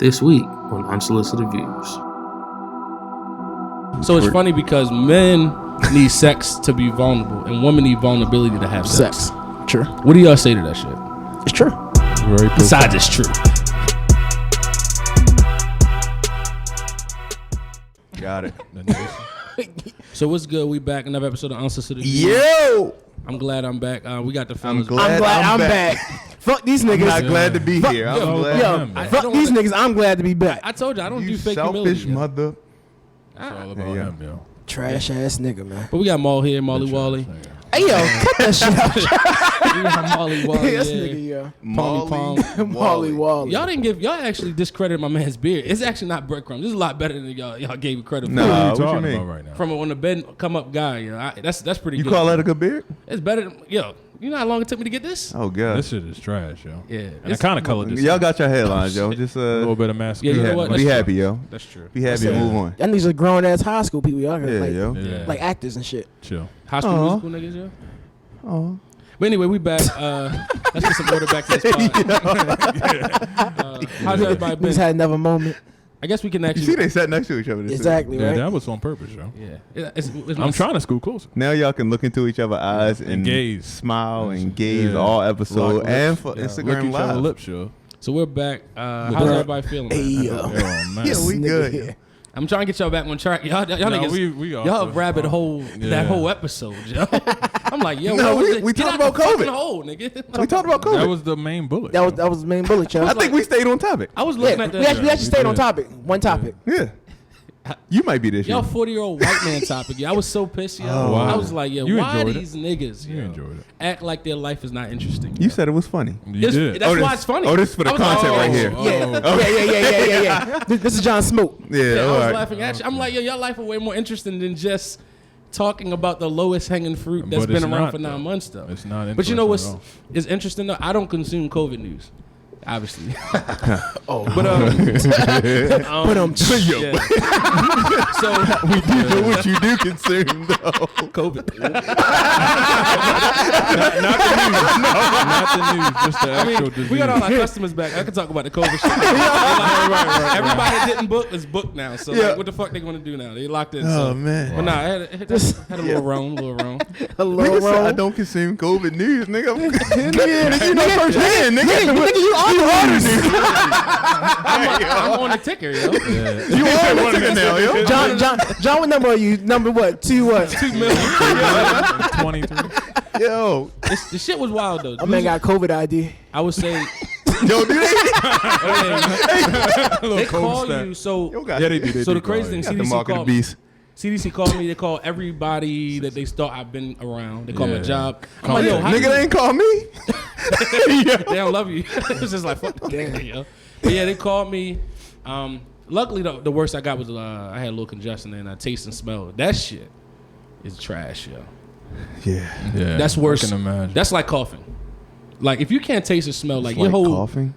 This week on Unsolicited Views. So it's funny because men need sex to be vulnerable and women need vulnerability to have sex. True. What do y'all say to that shit? It's true. Very Besides, it's true. Got it. So what's good? We back. Another episode of Unsolicited Views. Yo! I'm glad I'm back. We got the fellas. I'm glad I'm back. Fuck these niggas. I'm not glad to be here. I'm glad. Fuck these niggas. I'm glad to be back. I told you, I don't You do fake selfish humility. mother. It's all about him, yo. Trash ass nigga, man. But we got Maul here, Molly Wally. Hey, yo, cut that shit out. We got Molly Wally. This yeah. nigga, yo. Molly Wally. Y'all actually discredited my man's beard. It's actually not breadcrumbs. This is a lot better than y'all gave it credit for. Nah, what you mean? Right now? From on the bed come up guy, you know, that's pretty You good. call that a good beard? It's better than, yo, you know how long it took me to get this? Oh, God. This shit is trash, yo. Yeah. And I kind of colored this. Y'all got your headlines, yo. Just a little bit of Yeah, masculine. you know what? be That's happy, true. yo. That's true. Be happy and move on. Y'all niggas are grown ass high school people. Y'all Yeah, like, yo. Yeah. like actors and shit. Chill. High school Aw. musical niggas, yo. Oh. But anyway, we back. Let's get some order back to this pod. How's everybody We just been? had another moment. I guess we can You actually. see, they sat next to each other. Exactly, Yeah, right? that was on purpose, yo. Yeah. It's I'm trying to scoot closer. Now y'all can look into each other's eyes and gaze. smile and gaze Yeah. all episode Lock and lips. for Yeah. Look Instagram each other Live. lips, yo. So we're back. How's Bruh. everybody feeling? Hey, man? yo. Oh, man. Yeah, we Nigga good. here. I'm trying to get y'all back on track. Y'all No, niggas, we y'all also- rabbit hole Yeah. that whole episode, yo. I'm like, yo, No, what was we- it? we Get talked out about the fucking COVID. hole, nigga. We talked about That COVID. was the main bullet. That was the main bullet, yo. I think we stayed on topic. I was looking Yeah, at the we actually stayed on did. topic. One topic. Yeah. You might be this y'all year. 40-year-old white man topic. Yeah, I was so pissed, yo. Oh, wow. I was like, yo, You why enjoyed it. these niggas You yo, enjoyed it. act like their life is not interesting? You said it was funny. You It's- did. That's Oh, why this- it's funny. oh, this is for the I was like, content right here. Yeah. This is John Smoke. Yeah, Yeah, I all was right. laughing at you. I'm like, yo, y'all life are way more interesting than just talking about the lowest hanging fruit that's But been it's around not, for 9 though. months, though. It's not But you know what's interesting is interesting though? I don't consume COVID news, obviously. Oh, But yo. So We do know what you do consume, though. COVID. Not the news, just the I actual mean, disease. we got all our customers back. I can talk about the COVID shit. Right. Everybody that didn't book is booked now. So Yeah. like, what the fuck they gonna do now? They locked in. Oh, so. man. But nah, I had a little wrong. Hello, Nigga said I bro. don't consume COVID news, nigga. Nigga, you know firsthand, nigga. You on the orders. I'm on the ticker, yo. You on one of them now, yo. John, what number are you? Number what? 2 what? 2 million. 23. Yo. The shit was wild though. My man got COVID ID. I would say Yo, do they? they call you. So Yo, got Yeah, they do. They So do the crazy call thing, it. got the CDC mark of the called me. beast. CDC called me. They call everybody that they thought I've been around. They call my Yeah. job. I'm like, yo, how Nigga, you- they ain't call me. they don't love you. It's just like fuck that nigga, yo. But yeah, they called me. Luckily, the worst I got was I had a little congestion and I taste and smell. That shit is trash, yo. Yeah. Yeah, That's worse. I can imagine. That's like coughing. Like if you can't taste or smell, like It's your whole, coughing.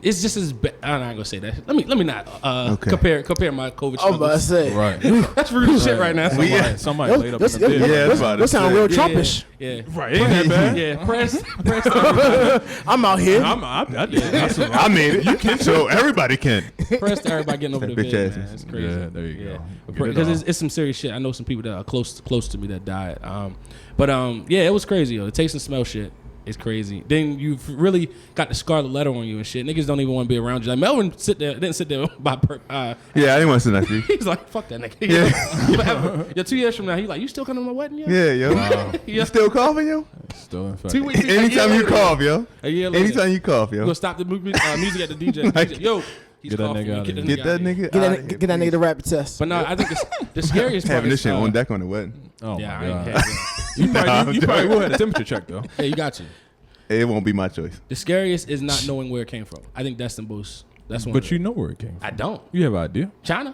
it's just as bad. I'm not gonna say that. Let me not Okay. compare my COVID. I'm about to struggles. say. Right. That's rude as shit right now. Somebody laid up in This the bed. Yeah, that's about to sound say. real Trumpish. Yeah. Right. Ain't that bad? Yeah. Press I'm out here. I did. That's a I made it. You can, so everybody can. press to everybody getting over the That bitch vid, ass man. is- It's crazy. Yeah, there you go. Get it Because off. it's some serious shit. I know some people that are close to me that died. But yeah, it was crazy. Yo. The taste and smell shit is crazy. Then you've really got the scarlet letter on you and shit. Niggas don't even want to be around you. Like Melvin didn't sit there by Yeah, I didn't want to sit next to you. he's like, fuck that nigga. Yeah. Yeah, 2 years from now, he's like, you still coming to my wedding, yo? Yeah, yo. Yeah. You still coughing, yo? Still in fact. 2 weeks. Anytime you cough, yo. A year later. Anytime you cough, We're yo. gonna stop the music at the DJ. Like- DJ, yo, he's Get that coughing. nigga out of here. Get that nigga Get out that, of here. get that nigga the rapid test. But no, I think it's the scariest part. Having this is, shit on deck on the wedding. Oh Yeah, my I ain't god. had that. You probably will have a temperature check though. Yeah, you got you. It won't be my choice. The scariest is not knowing where it came from. I think that's the most. That's one. But you know where it came from. I don't. You have an idea? China.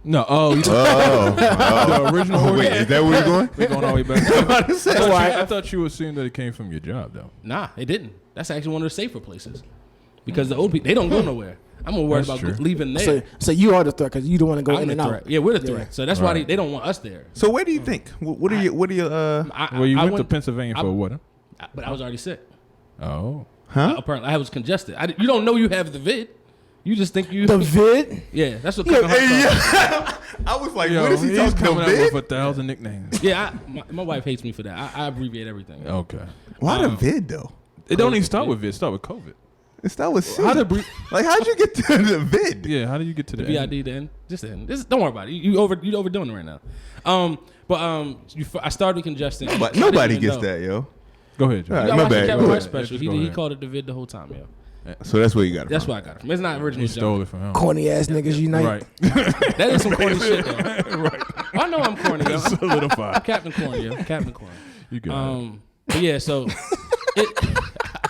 No. Oh, you Oh. the original Wait, origin. is that where we're going? We're going all the way back. I thought you were saying that it came from your job though. Nah, it didn't. That's actually one of the safer places because the old people they don't go nowhere. I'm more worried That's about true. leaving there. So you are the threat because you don't want to go I'm in the and out. threat. Yeah, we're the threat. Yeah. So that's why Right. they don't want us there. So where do you think? What are your Well, you went to Pennsylvania for what? But I was already sick. Oh. huh? Apparently, I was congested. You don't know you have the vid. You just think you. The vid. Yeah, that's what. Hey, Kevin Hart yeah. I was like, what is he he's talking coming about? up with 1,000 nicknames. Yeah, my wife hates me for that. I abbreviate everything. Okay. Why the vid though? It don't even start with vid. Start with COVID. It's that was How did like how'd you get to the vid? Yeah, how do you get to the end? VID then. Just then. Don't worry about it. You overdoing it right now. I started with congestion. But I didn't nobody even gets know. that, yo. Go ahead, Joe. All You right, gotta my watch the bad. Kevin Go Hart ahead. special. Yeah, just go He ahead. called it the vid the whole time, yo. So that's where you got it That's from. where I got it from. It's not original. He stole it from him. Corny ass niggas unite. Right. That is some corny shit, though. Right. I know I'm corny, yo. I'm Solidified. Captain Corny, yo. Captain Corny. You got it. But yeah, so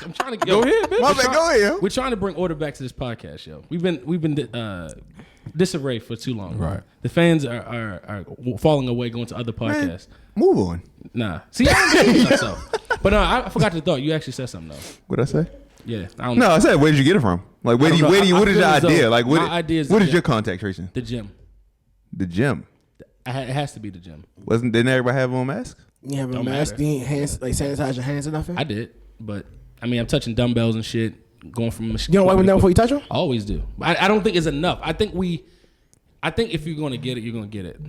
I'm trying to Go ahead, man. My bad, go ahead, yo. We're trying to bring order back to this podcast, yo. We've been disarray for too long. Right. The fans are falling away, going to other podcasts. Move on. Nah. See, I don't believe myself. But I forgot the thought. You actually said something though. What'd I say? Yeah. I don't No, know. I said, where did you get it from? Like, I don't know. what I is feel your as though idea? Like, my idea is what the is gym. your contact tracing? The gym. The gym. It has to be the gym. Didn't everybody have on masks? You have a Don't mask, matter. you ain't hands, like sanitize your hands or nothing. I did, but I mean, I'm touching dumbbells and shit, going from machine. You don't wipe them down before you touch them? I always do. I don't think it's enough. I think if you're going to get it, you're going to get it.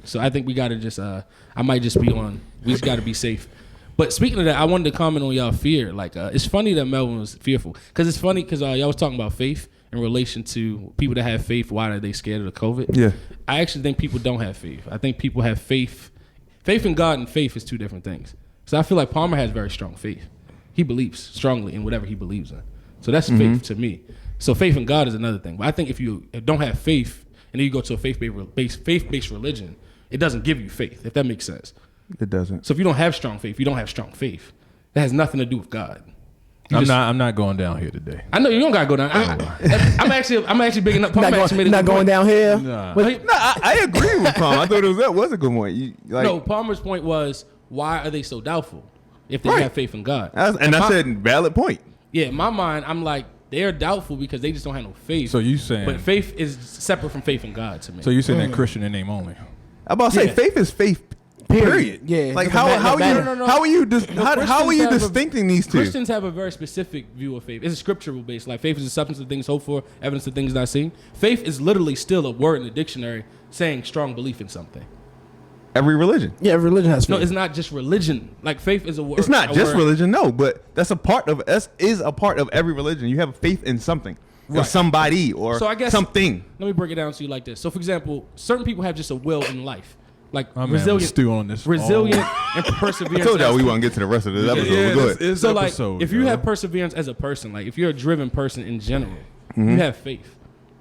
So I think we got to just, I might just be on, we just got to be safe. But speaking of that, I wanted to comment on y'all fear. Like, it's funny that Melvin was fearful. Because it's funny because y'all was talking about faith in relation to people that have faith. Why are they scared of the COVID? Yeah. I actually think people don't have faith. I think people have faith. Faith in God and faith is two different things. So I feel like Palmer has very strong faith. He believes strongly in whatever he believes in. So that's faith to me. So faith in God is another thing. But I think if you don't have faith and then you go to a faith-based religion, it doesn't give you faith, if that makes sense. It doesn't. So if you don't have strong faith, you don't have strong faith. That has nothing to do with God. I'm not going down here today. I know you don't gotta go down. I'm actually big enough. Not going down here. Nah. No, I agree with Palmer. I thought that was a good point. No, Palmer's point was, why are they so doubtful if they have faith in God? I said valid point. Yeah, in my mind, I'm like, they're doubtful because they just don't have no faith. So you saying? But faith is separate from faith in God to me. So you saying that Christian in name only? I'm about to say Yeah. faith is faith. Period. Yeah. Like No, how are you Christians distincting these two? Christians have a very specific view of faith. It's a scriptural based. Like faith is the substance of things hoped for, evidence of things not seen. Faith is literally still a word in the dictionary saying strong belief in something. Every religion. Yeah, religion has faith. No, it's not just religion. Like faith is a word. It's not a just word. religion, no, but that's a part of every religion. You have faith in something. Or Right. somebody or So I guess something. Let me break it down to you like this. So for example, certain people have just a will in life. Like My man was resilient, still on this. resilient all- and perseverance. I told y'all as- we won't get to the rest of this episode. Yeah, but go this ahead. is So like, episode, if you yo. have perseverance as a person, like if you're a driven person in general, you have faith.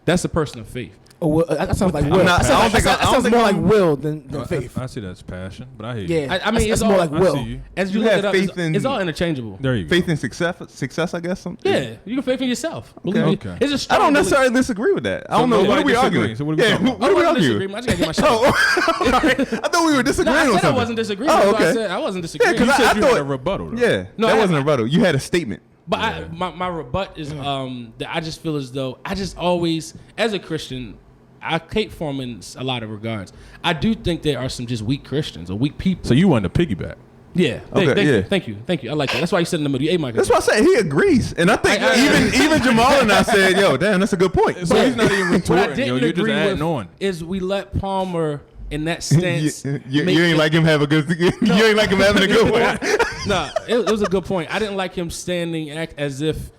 That's a person of faith. Oh, well, that sounds like will. not- I don't think That I don't sounds think more like I'm- will than faith. I see that's passion, but I hear you. Yeah, I mean, that's it's more all- like I will. see you. As you You look have it up, faith in- it's all interchangeable. There you go. Faith in success, I guess. Yeah, you can faith in yourself. Believe me. Okay. It's a I strong don't belief. necessarily disagree with that. I don't know. What nobody are we disagrees. arguing? So what are we Yeah, talking about? what are we I wasn't arguing? disagreeing. I just gotta get my shit out. Oh, right. I thought we were disagreeing No, I on said something. I wasn't disagreeing. Oh, That's what okay. I said. I wasn't disagreeing. Yeah, 'cause You said I you had thought- a rebuttal. Though. Yeah, No, that I- wasn't a rebuttal. You had a statement. But my rebut is that I just feel as though I just always, as a Christian, I hate form in a lot of regards. I do think there are some just weak Christians or weak people. So you wanted to piggyback. Yeah. Okay, Thank you. I like that. That's why you sit in the middle. Hey, Mike. That's why I said he agrees, and I think even Jamal and I said, "Yo, damn, that's a good point." So he's not even What I retorting. didn't Yo, you're just agree adding with on. is we let Palmer in that you, stance. you make ain't it- like him have a good. You ain't like him having a good one. Nah, it was a good point. I didn't like him standing act as if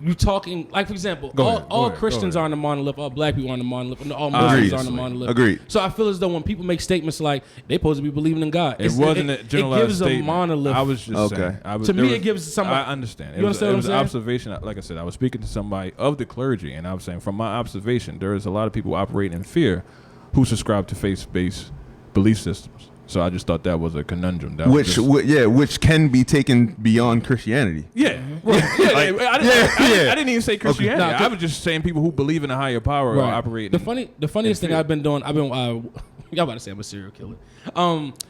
you talking like, for example, Go all ahead, go ahead, Christians go are on the monolith, all black people are on the monolith, and all Muslims Agreed. are on the monolith. Agreed. So I feel as though when people make statements like they supposed to be believing in God, It wasn't a generalized it gives statement. a monolith. I was just Okay. saying. I was, To there me, was- it gives somebody- I understand. You understand what it was I'm an saying? observation. Like I said, I was speaking to somebody of the clergy, and I was saying from my observation, there is a lot of people operating in fear who subscribe to faith-based belief systems. So I just thought that was a conundrum. That was just- which can be taken beyond Christianity. Yeah, Well, I didn't even say Christianity. Nah, I was just saying people who believe in a higher power are operating. The funniest in thing fear. I've been doing, y'all about to say I'm a serial killer.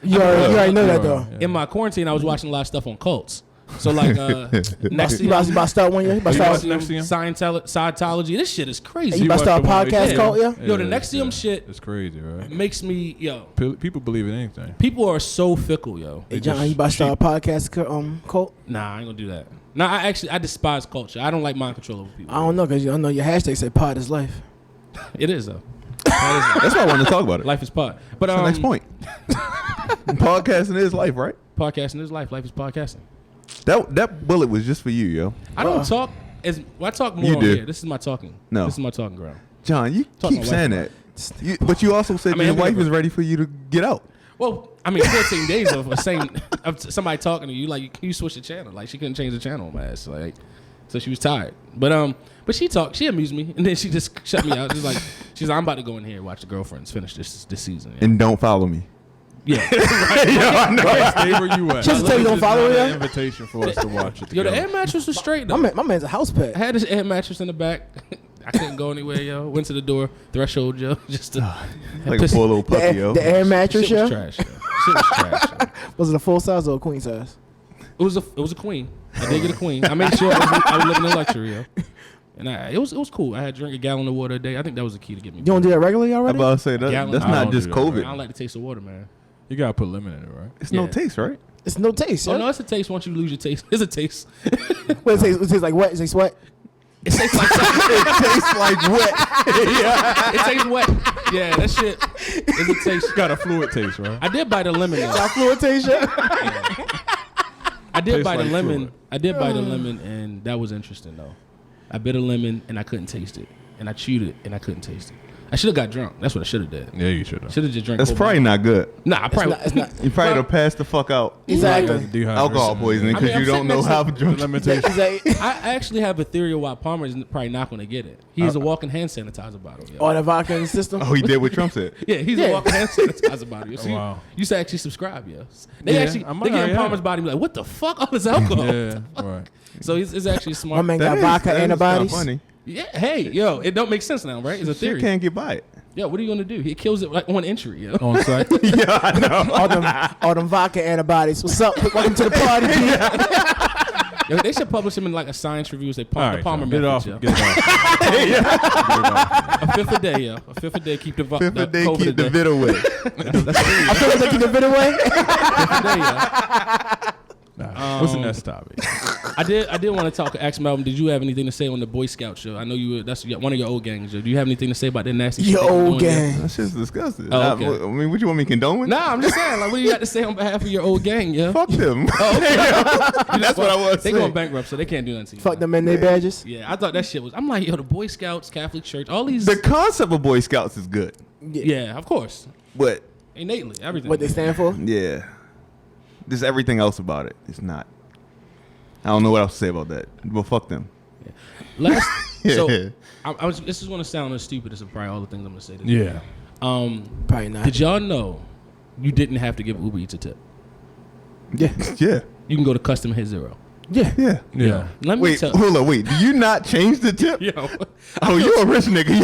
You already know that though. In my quarantine, I was watching a lot of stuff on cults. So like next You about to start one year? You about to You start, watching Scientology. This shit is crazy. you about to start a podcast Yeah. cult, yeah? Yo, the Nexium shit It's crazy, right? makes me People believe in anything. people are so fickle, yo. Hey, John, you about to start a podcast cult? Nah, I ain't gonna do that. No, I despise culture. I don't like mind control over people. I don't know because I know your hashtag say pod is life. It is though. That's why I wanted to talk about it. Life is pod. But That's the next point. Podcasting is life, right? Podcasting is life. Life is podcasting. That bullet was just for you, yo. I don't talk as I talk more You on do. here. This is my talking. No. This is my talking ground. John, you Talk to keep my saying wife that. But you also said your wife is ready for you to get out. Well, I mean, 14 days of somebody talking to you, like you switch the channel. Like she couldn't change the channel on my ass. Like, so she was tired. But she talked. She amused me, and then she just shut me out. She's like, I'm about to go in here and watch the girlfriends finish this season. Yeah. And don't follow me. Yeah. I know. Stay where you at. She just tell you don't follow her, An yeah? invitation for us to watch it Yo, together. the air mattress was straight though. My man's a house pet. I had this air mattress in the back. I couldn't go anywhere, yo. Went to the door, threshold, yo, just to Like a poor little puppy, yo. The air mattress, Shit was yo? trash. Yo. Shit was trash. Yo. Was it a full size or a queen size? It was a queen. I did get a queen. I made sure I was living in luxury, yo. And it was cool. I had to drink a gallon of water a day. I think that was the key to get me. You don't do that regularly I'm already? about to say that. Gallon. That's I not don't just do that, I COVID. don't like the taste of water, man. You gotta put lemon in it, right? It's no Yeah. taste, right? It's no taste. Oh Yeah? no, it's a taste. Once you lose your taste, it's a taste. What, it tastes like wet? It tastes wet? It tastes like It tastes like wet. it tastes wet. Yeah, that shit is a taste. Got a fluid taste, right? I did buy the lemon. Though. Got fluid taste, yeah? I did Tastes buy the like lemon. fluid. I did buy the lemon, and that was interesting though. I bit a lemon and I couldn't taste it, and I chewed it and I couldn't taste it. I should have got drunk. That's what I should have did. Yeah, you should have. Should have just drank. That's whole probably bottle. not good. Nah, I probably. It's not. You probably Well- have passed the fuck out. Exactly. Alcohol poisoning I because mean, you I'm don't know sitting how next drunk. Limitation. I actually have a theory of why Palmer is probably not going to get it. He is a walking hand sanitizer bottle. Yo. All the vodka in the system? Oh, he did what Trump said. Yeah, he's Yeah. a walking hand sanitizer bottle. Yo. So Wow. you should actually subscribe, yo. They Yeah, actually I might they get in already Palmer's have. body and be like, what the fuck? All this alcohol. Yeah, right. So it's actually My smart. man That got is- vodka that is antibodies. kinda funny. Yeah, hey, yo, it don't make sense now, right? It's a Shit theory. can't get by it. Yo, what are you gonna do? He kills it like on entry, yo. On site. Yeah, I know. All them vodka antibodies. What's up? Welcome to the party, G. Yo, they should publish him in like a science review. Say All the right, Palmer John, get it off. method, yo. Get it off. A fifth a day, yo. A fifth a day, keep the Fifth a day, COVID keep a the day. vid away. I feel like they keep the bit away. Fifth a day, yo. Nah, what's the next topic? I did want to ask Melvin, did you have anything to say on the Boy Scout show? I know that's one of your old gangs. Yo. Do you have anything to say about that nasty shit? Your they were old doing, yo? gang. That shit's disgusting. Oh, okay. I mean, what you want me to condone with? Nah, I'm just saying, like, what do you got to say on behalf of your old gang, yo? Fuck them. Oh, That's what I was They saying. going bankrupt, so they can't do nothing to you. Fuck them and their badges. Yeah, I thought that shit was. I'm like, yo, the Boy Scouts, Catholic Church, all these. The concept of Boy Scouts is good, Yeah, of course, but innately, everything. What they stand for? yeah, just everything else about it is not. I don't know what else to say about that, but fuck them. Last, Yeah. so I was. This is going to sound as stupid as probably all the things I'm going to say. Today. Yeah. Probably not. Did y'all know you didn't have to give Uber Eats a tip? Yeah. Yeah, You can go to custom hit zero. Yeah. yeah. Yeah. Let me Wait, tell. hold on. Wait, do you not change the tip? Yo, Oh, you a rich nigga.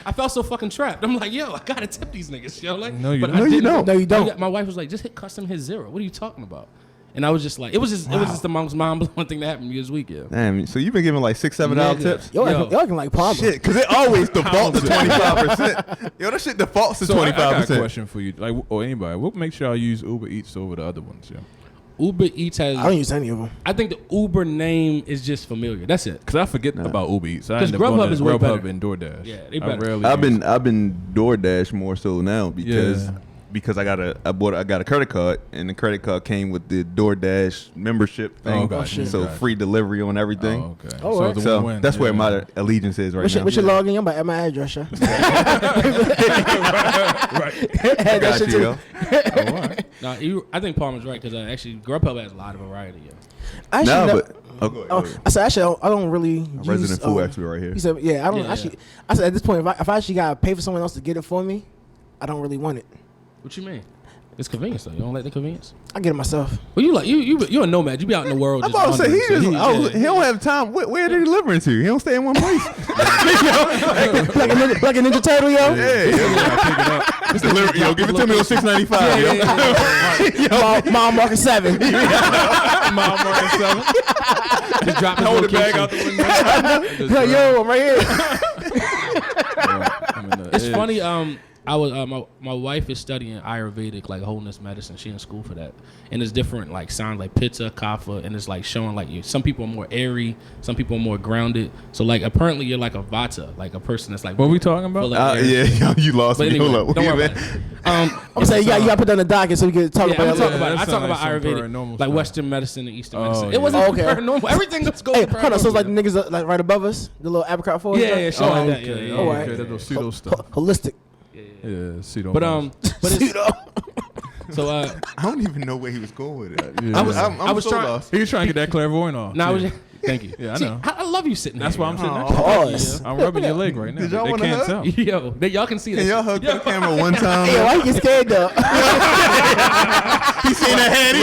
I felt so fucking trapped. I'm like, yo, I gotta tip these niggas, yo. Like, No, you but don't. I No, you didn't. don't. No, you don't. My wife was like, just hit custom hit zero. What are you talking about? And I was just like, it was just the most mind blowing thing that happened to me this week, yo. Damn, so you've been giving like $6, $7 Nigga. tips? Y'all Yo. acting like Palmer. Shit, because it always defaults to 25%. Yo, that shit defaults to So I got a 25%. question for you, like, or anybody. What makes y'all use Uber Eats over the other ones? Yeah. Uber Eats has. I don't use any of them. I think the Uber name is just familiar. That's it. Because I forget about Uber Eats. I 'Cause end up going Grubhub to is way Grubhub better. and DoorDash. Yeah, they I better. rarely I've been DoorDash more so now because Yeah. because I got a credit card and the credit card came with the DoorDash membership thing. Oh, gotcha. So Gotcha. free delivery on everything. Oh, okay. Oh, so right. it's a So win-win. that's where Yeah. my allegiance is right now. What's your login? I'm about at my address, yeah. Right. Had that Got shit you, too. yo. Oh, all right. No, I think Palmer's right because actually Grubhub has a lot of variety, yo. Actually, Nah, no- but go ahead, go ahead. I said actually I don't really use Resident food expert right here. He said, yeah, I don't Yeah. actually. I said at this point, if I actually gotta pay for someone else to get it for me, I don't really want it. What you mean? It's convenience though. You don't like the convenience? I get it myself. Well, you're a nomad. You be out in the world. I'm just about to say wandering, so he don't have time. Where are they delivering to? He don't stay in one place. Like a ninja turtle, yo. Yeah, just deliver, yo, give it to me on $6.95. Yo. Mile marker 7. Mile marker 7. Just drop his Hold the location. bag out the window. Yo, I'm right here. It's funny. I was my wife is studying Ayurvedic, like wholeness medicine. She in school for that, and it's different like sounds like Pitta, Kapha, and it's like showing like some people are more airy, some people are more grounded. So like apparently you're like a Vata, like a person that's like. What are we talking about? Yeah, you lost but me. anyway, Hold up. don't worry about it. I'm saying you got to put that on the docket so we can talk about it. I talk about Ayurvedic, like Western medicine and Eastern medicine. It wasn't paranormal. Everything that's going. Hey, hold on. So it's like the niggas like right above us, the little apricot forest. Yeah, shit like that. Yeah. All right. Okay, that pseudo stuff. Holistic. Yeah, pseudo. But it's, so I don't even know where he was going with it. Yeah. I was so trying. lost. He was trying to get that clairvoyant off. No, thank you. Yeah, I See, know. I love you sitting. That's here, why I'm yo. sitting next to Pause. you. I'm rubbing your leg right now. Did y'all They wanna can't hug? tell. Yo, y'all can see that. Can y'all hug the camera one time? Hey, why you get scared though? He seen that head.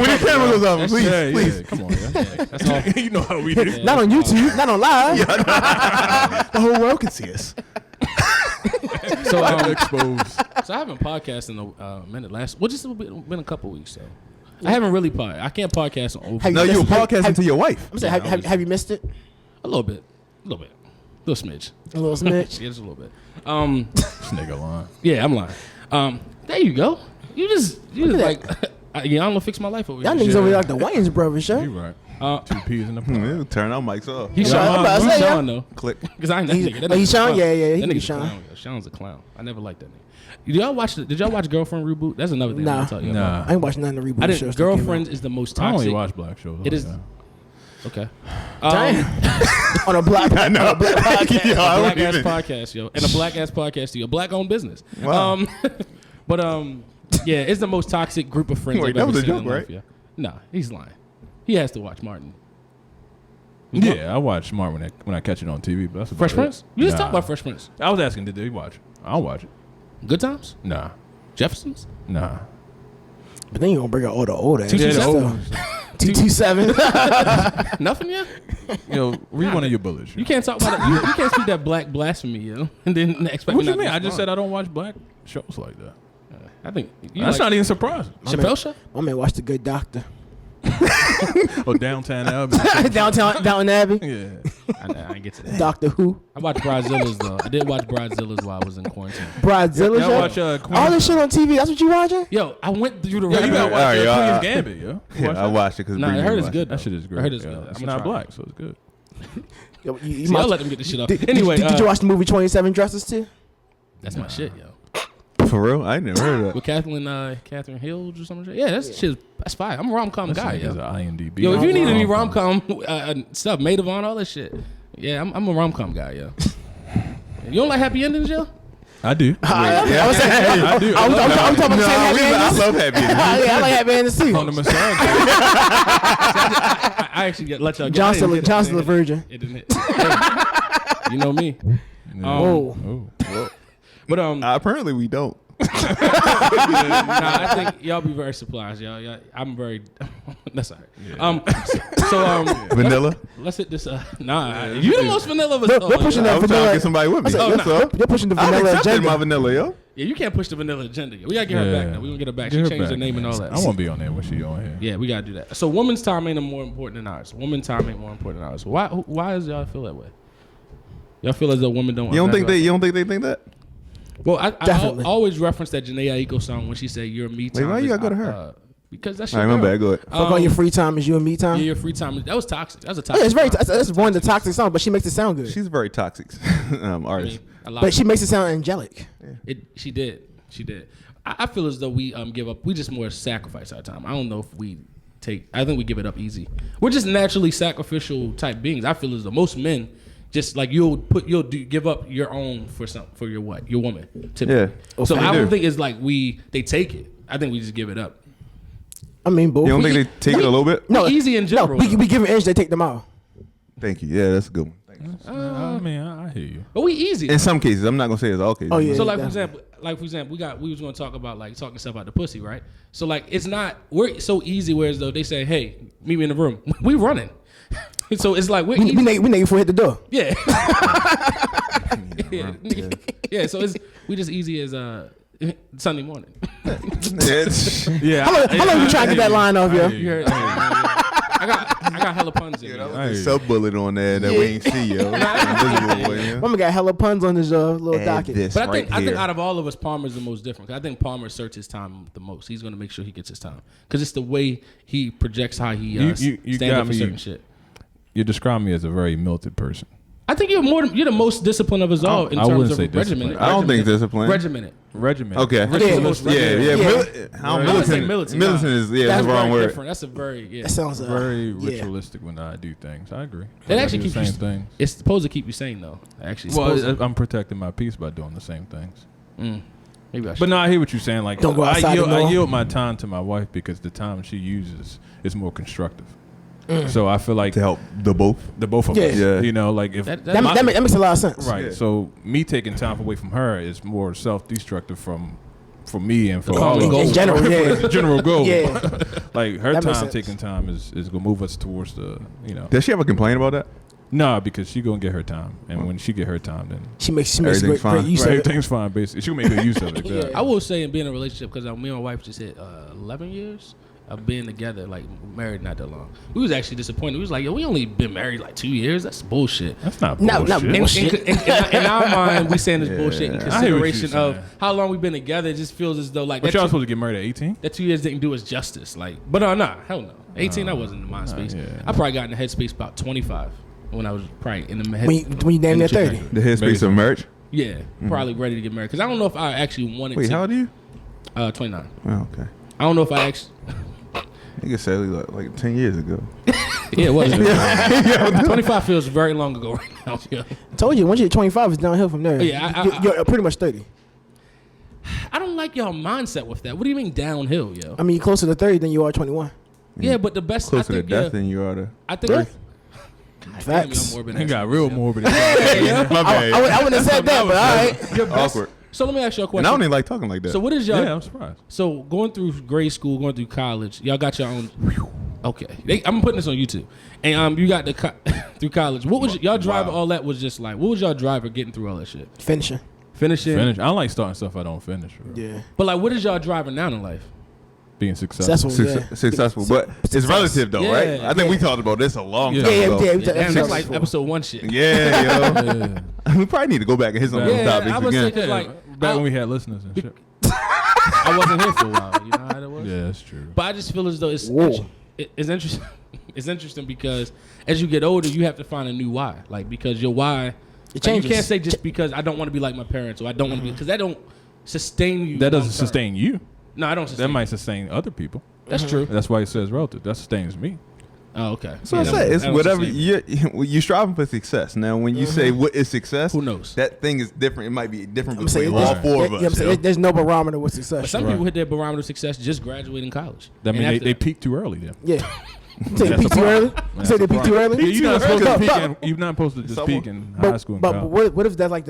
When the camera goes off, please, Yeah, please. yeah, come on, yeah. That's all. You know how we do. Not on YouTube, not on live. The whole world can see us. So Exposed. So I haven't podcasted in a minute. Just been a couple weeks. So I haven't really I can't podcast on over. Have No, you were Have- podcasting to your wife. I'm saying, have you missed it? A little bit, little smidge. A little smidge. Yeah, just a little bit. This nigga lying. Yeah, I'm lying. There you go. You just like yeah, I'm gonna fix my life over Y'all here. niggas over here like the Wayans brothers, You sure. right. 2 peas in the pot. Turn our mics off. He's Yeah, I'm about to say, yeah. Sean though. Click. Because I ain't that He's- nigga. That oh, he's nigga's a Sean? clown. Yeah, yeah, he That can be nigga's a Sean. clown, yo. Sean's a clown. I never liked that nigga. Did y'all watch Girlfriend reboot? That's another thing. Nah. I'm talking about. I ain't watching none of the reboot I shows. didn't. that came Girlfriends is the most I toxic. only watch black shows. It is. Yeah. Okay. Damn. On a black, I know. on a black podcast. Yo, I Black don't ass even- podcast, yo, and a black ass podcast to you, a black owned business. Wow. But yeah, it's the most toxic group of friends Wait, I've that ever was a seen joke, in life, right? yeah. Nah, he's lying. He has to watch Martin. Yeah, I watch Smart when I catch it on TV. But that's about Fresh it. Prince? You just Nah. talked about Fresh Prince. I was asking, did they watch it? I'll watch it. Good Times? Nah. Jeffersons? Nah. But then you gonna bring out all the old ass. Yeah, the stuff. old- 227. Nothing yet? Yo, read one of your bullets. You can't talk about it. You can't speak that black blasphemy, yo, and then expect What me you not mean? to I just said respond. I don't watch black shows like that. I think you That's like not even surprising. Chappelle Show? My man watched The Good Doctor. Or Downtown Abbey. Downtown Abbey. Yeah. I ain't get to that. Doctor Who. I watched Bridezillas though. I did watch Bridezillas while I was in quarantine. Bridezilla Y'all show? watch Queen. All this shit on TV. That's what you watching? Yo, I went through the Yo, you regular. gotta watch Alright, y'all. Queen's Gambit, yo. Yeah, I watched it because Nah, I heard it's good. That shit is great. I heard it's yeah. good. It's I'm not gonna try black, so it's good. Yo, you See, I'll must- let them get this shit off. Did, Anyway, did you watch the movie 27 Dresses too? that's my shit, yo. For real? I never heard of that. With Catherine Hills or something. Yeah, that's shit. That's fine. I'm a rom com This guy, nigga's yo. an IMDb. Yo, if you need any rom-com. rom com stuff, Maid of Honor, all that shit. Yeah, I'm a rom com guy, yo. You don't like happy endings, yo? I do. I was saying, I do. I was talking about the same happy I endings. love happy endings. Yeah, I like happy endings too. On the massage. I actually let y'all get Johnson the Virgin. It didn't hit. Hey, you know me. Whoa. But Apparently we don't. nah, I think y'all be very surprised, y'all. I'm very. That's all right. Vanilla? Let's hit this. Nah, you the most vanilla of us. We're pushing I that was trying to vanilla. get somebody with me. I That's all. You're pushing the I've vanilla accepted agenda. my vanilla, yo. Yeah, you can't push the vanilla agenda. We gotta get her back now. We gonna get her back. She Get her changed her back, name and man. all that. I won't be on there when she on here. Yeah, we gotta do that. So women's time ain't more important than ours. Women's time ain't more important than ours. Why does y'all feel that way? Y'all feel as though women don't. You don't think they think that? Well, I Definitely. always reference that Jhené Aiko song when she said "Your me time." why you is, gotta go to her? Because that's All your right, my girl. bad. Go ahead. Fuck all your free time is you and me time. Yeah, your free time. That was toxic. That was a Oh, toxic. yeah, it's very. song. That's one of the toxic songs, but she makes it sound good. She's a very toxic I artist. mean, a lot But of- she makes it sound angelic. She did. I feel as though we give up. We just more sacrifice our time. I don't know if we take. I think we give it up easy. We're just naturally sacrificial type beings. I feel as though most men just like give up your own for your woman. Typically. Yeah. So They I do. don't think it's like they take it. I think we just give it up. I mean, both. You don't think they take it a little bit? No, easy in general, No, though. we give an inch, they take them out. Thank you. Yeah, that's a good one. Thank you. I mean, I hear you. But we easy. In some cases, I'm not gonna say it's all cases. Oh, yeah. So like for definitely. example, we was gonna talk about like talking stuff out the pussy, right? So like it's not we're so easy. Whereas though they say, hey, meet me in the room, we running. So it's like we're We easy. naked before we hit the door. Yeah. yeah. So we just easy as Sunday morning. It's- Yeah. How long you trying to get that line off, yo? You heard- I got hella puns in Yeah, here. that was a sub bullet on there that we ain't see, yo. Invisible boy, yeah. Mama got hella puns on his little Add docket. this But I right think here. out of all of us, Palmer's the most different. 'Cause I think Palmer asserts his time the most. He's going to make sure he gets his time because it's the way he projects how he You stands got up for me. certain shit. You describe me as a very melted person. I think you're the most disciplined of us all in I terms wouldn't of say regimented. disciplined. I don't think disciplined. Regimented. Regiment. Okay. Versus the most Yeah. regimented. How I would say militant? militant, Militant nah. is That's that's the wrong very word. different. That's a very That sounds Very yeah. ritualistic when I do things. I agree. That I actually do keeps the you. same things. It's supposed to keep you sane though. Actually, Well, I'm protecting my peace by doing the same things. maybe I should. But no, I hear what you're saying. Like, Don't go outside I tomorrow. yield my time to my wife because the time she uses is more constructive. So I feel like To help the both. the both of Yeah. us. Yeah. You know, like if That That makes a lot of sense. right. Yeah. So me taking time away from her is more self-destructive from me and for The all common of goal. us. In general, yeah. The general goal. Yeah. Like her That makes time sense. taking time is gonna move us towards the Does she ever complain about that? Nah, because she gonna get her time, and when she get her time, then She makes Everything's great fine. use right, of it. everything's fine. Basically, she gonna make good use of it. Exactly. I will say in being in a relationship because me and my wife just hit 11 years of being together, like married not that long. We was actually disappointed. We was like, yo, we only been married like 2 years. That's bullshit. That's not No, bullshit. no, bullshit. In our mind, we saying this bullshit in I hear what you're consideration of saying. how long we've been together. It just feels as though like But that, y'all supposed to get married at 18? that 2 years didn't do us justice. Like, but nah, hell no. 18, I wasn't in the mind space. yeah. I probably got in the headspace about 25 when I was probably in the head. When you damn near 30. The headspace of marriage? Yeah, probably ready to get married because I don't know if I actually wanted Wait, to. how old are you? 29. Oh, okay. I don't know if I actually. Nigga said like 10 years ago. Yeah, it was. 25 feels very long ago right now. Yeah. Told you, once you're 25, it's downhill from there. Yeah, You're pretty much 30. I don't like y'all mindset with that. What do you mean downhill, yo? I mean, you're closer to 30 than you are 21. Yeah, but the best. Closer I to think, death than you are to. I think. Yeah. God, Facts. damn, y'all morbid He ass got niggas, real yo. morbid. My bad. I wouldn't have said that, but all right. Your best- Awkward. So let me ask you a And question. I don't even like talking like that. So what is y'all? Yeah, I'm surprised. So going through grade school, going through college, y'all got your own. Okay, I'm putting this on YouTube, and you got the through college. What was y'all driver? Wow. All that was just like. What was y'all driver getting through all that shit? Finishing. Finishing. Finish. I don't like starting stuff I don't finish. Bro. Yeah. But like, what is y'all driving now in life? Being successful. Successful. Yeah. Successful, but it's relative though, right? Yeah. I think we Yeah. talked about this a long Yeah. time Yeah, ago. yeah, Yeah, yeah. that's like episode 1 shit. Yeah, yo. Yeah. We probably need to go back and hit some of those Yeah, topics I was again. thinking, like, Back I- when we had listeners and shit. I wasn't here for a while. You know how that was. Yeah, that's true. But I just feel as though Whoa. it's interesting. It's interesting because as you get older, you have to find a new why. Like because your why, It like, changes. you can't say just because I don't want to be like my parents or I don't want to be because that don't sustain you. That doesn't long-term. sustain you. No, I don't sustain. That might sustain other people. That's true. That's why it says relative. That sustains me. Oh, okay. So Yeah, I said it's that don't whatever sustain me. you're striving for success. Now, when you say what is success, Who knows? That thing is different. It might be different I'm saying between all there's- four of yeah, us. I'm saying yo. there's no barometer with success. But some Right. people hit their barometer of success just graduating college. That means And they after- peaked too early then. Yeah. You say they peak too early? You say they peak too Yeah, early? you're not supposed to But- peak. but- You're not supposed to just Someone- peak in high school and But college. what if that's like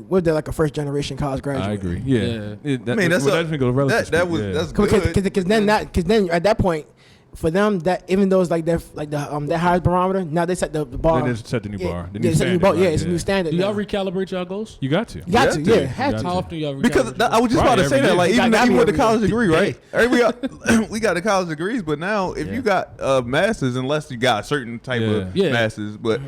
what if they're like a first generation college graduate? I agree. Yeah. Yeah. That, I mean, that's well, go relative that speak, was yeah. that's good. Because then at that point, for them that even though it's like their that highest barometer, now they set the bar. They just set the new bar. The Yeah, new they set the new standard, bar. right, Yeah, it's a new standard. Do y'all now. recalibrate y'all goals? You got to. You got to, You yeah, got have to. to. How often y'all recalibrate? Because I was just Right, about to say every that, like year. even Gotta be with the every college year. degree, right? We got the college degrees, but now if you got masters, unless you got a certain type of Yeah. masters, but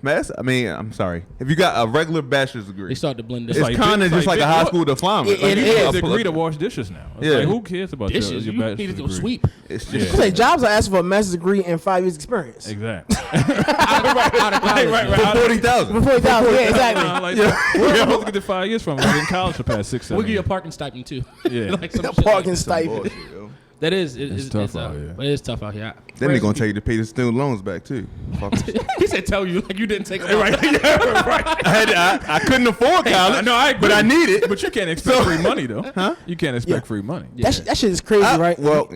master, I mean, I'm sorry, if you got a regular bachelor's degree, They start to blend in. it's like- kind of it's just like like a big- high school diploma. It Like, You is. need a It's degree to wash dishes now. It's Yeah. like, who cares about dishes. your You bachelor's need to do a degree? sweep. It's Yeah. just I say jobs are asking for a master's degree and 5 years experience. Exactly. Out of college. for 40,000. For 40,000, yeah, exactly. Like, where am I supposed to get the 5 years from? I was in college for past 6, 7 We'll give you a years. parking stipend too. Yeah. Like some A shit parking like that. stipend. Bullshit, yo. That is It's tough out here. But it is tough out here. Then they're gonna tell you to pay the student loans back too. Fuckers. He said, "Tell you like you didn't take them." Right. Yeah, right. I couldn't afford college. No, I agree. but I need it. But you can't expect free money, though. Huh? You can't expect Yeah. free money. That shit is crazy, right? Well,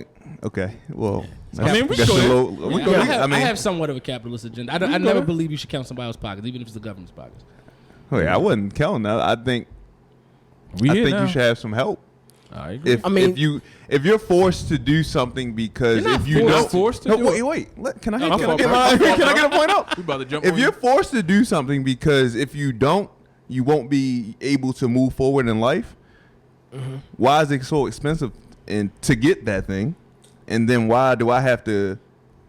okay. Well, I mean, we that's go a ahead. little. We go I ahead. have, I have somewhat of a capitalist agenda. I never believe you should count somebody else's pockets, even if it's the government's pockets. Wait, I wasn't counting that. I think We I here think now. you should have some help. I agree. If I mean- if you're forced to do something because You're not if you forced. don't Forced to no, do wait, it? wait. Can I my can I fault, get bro. my, can I get a point out? We about to jump If on you're you. forced to do something because if you don't, you won't be able to move forward in life. Why is it so expensive and to get that thing? And then why do I have to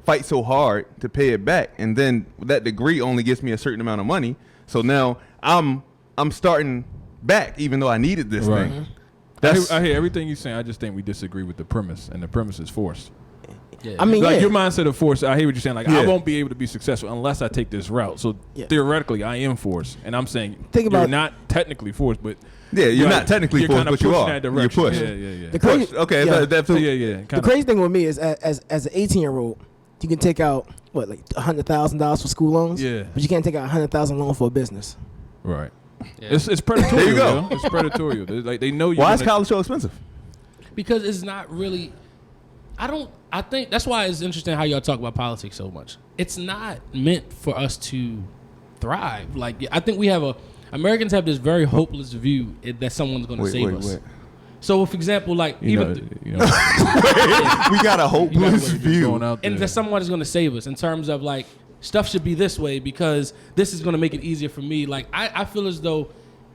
fight so hard to pay it back, and then that degree only gets me a certain amount of money. So now I'm starting back, even though I needed this thing. I hear everything you're saying. I just think we disagree with the premise, and the premise is forced. Yeah. I mean, Like your mindset of force, I hear what you're saying. Like I won't be able to be successful unless I take this route. So Yeah. theoretically, I am forced, and I'm saying Think you're about- not technically forced, but You're not technically forced, kinda but you pushing are. that You're direction. pushed. Yeah. The crazy, Push. Okay, yeah. that's Yeah. The Kinda. crazy thing with me is as an 18-year-old, you can take out what, like $100,000 for school loans. Yeah. But you can't take out $100,000 loan for a business. Right. Yeah. It's predatory. There you go. Yo. It's predatory. Like they know you. Why is college so expensive? Because it's not really. I think that's why it's interesting how y'all talk about politics so much. It's not meant for us to thrive. Like I think Americans have this very hopeless view that someone's going to save us. So, for example, like You know, We got a hopeless view. going out there. and that someone is going to save us in terms of like stuff should be this way because this is going to make it easier for me. Like I feel as though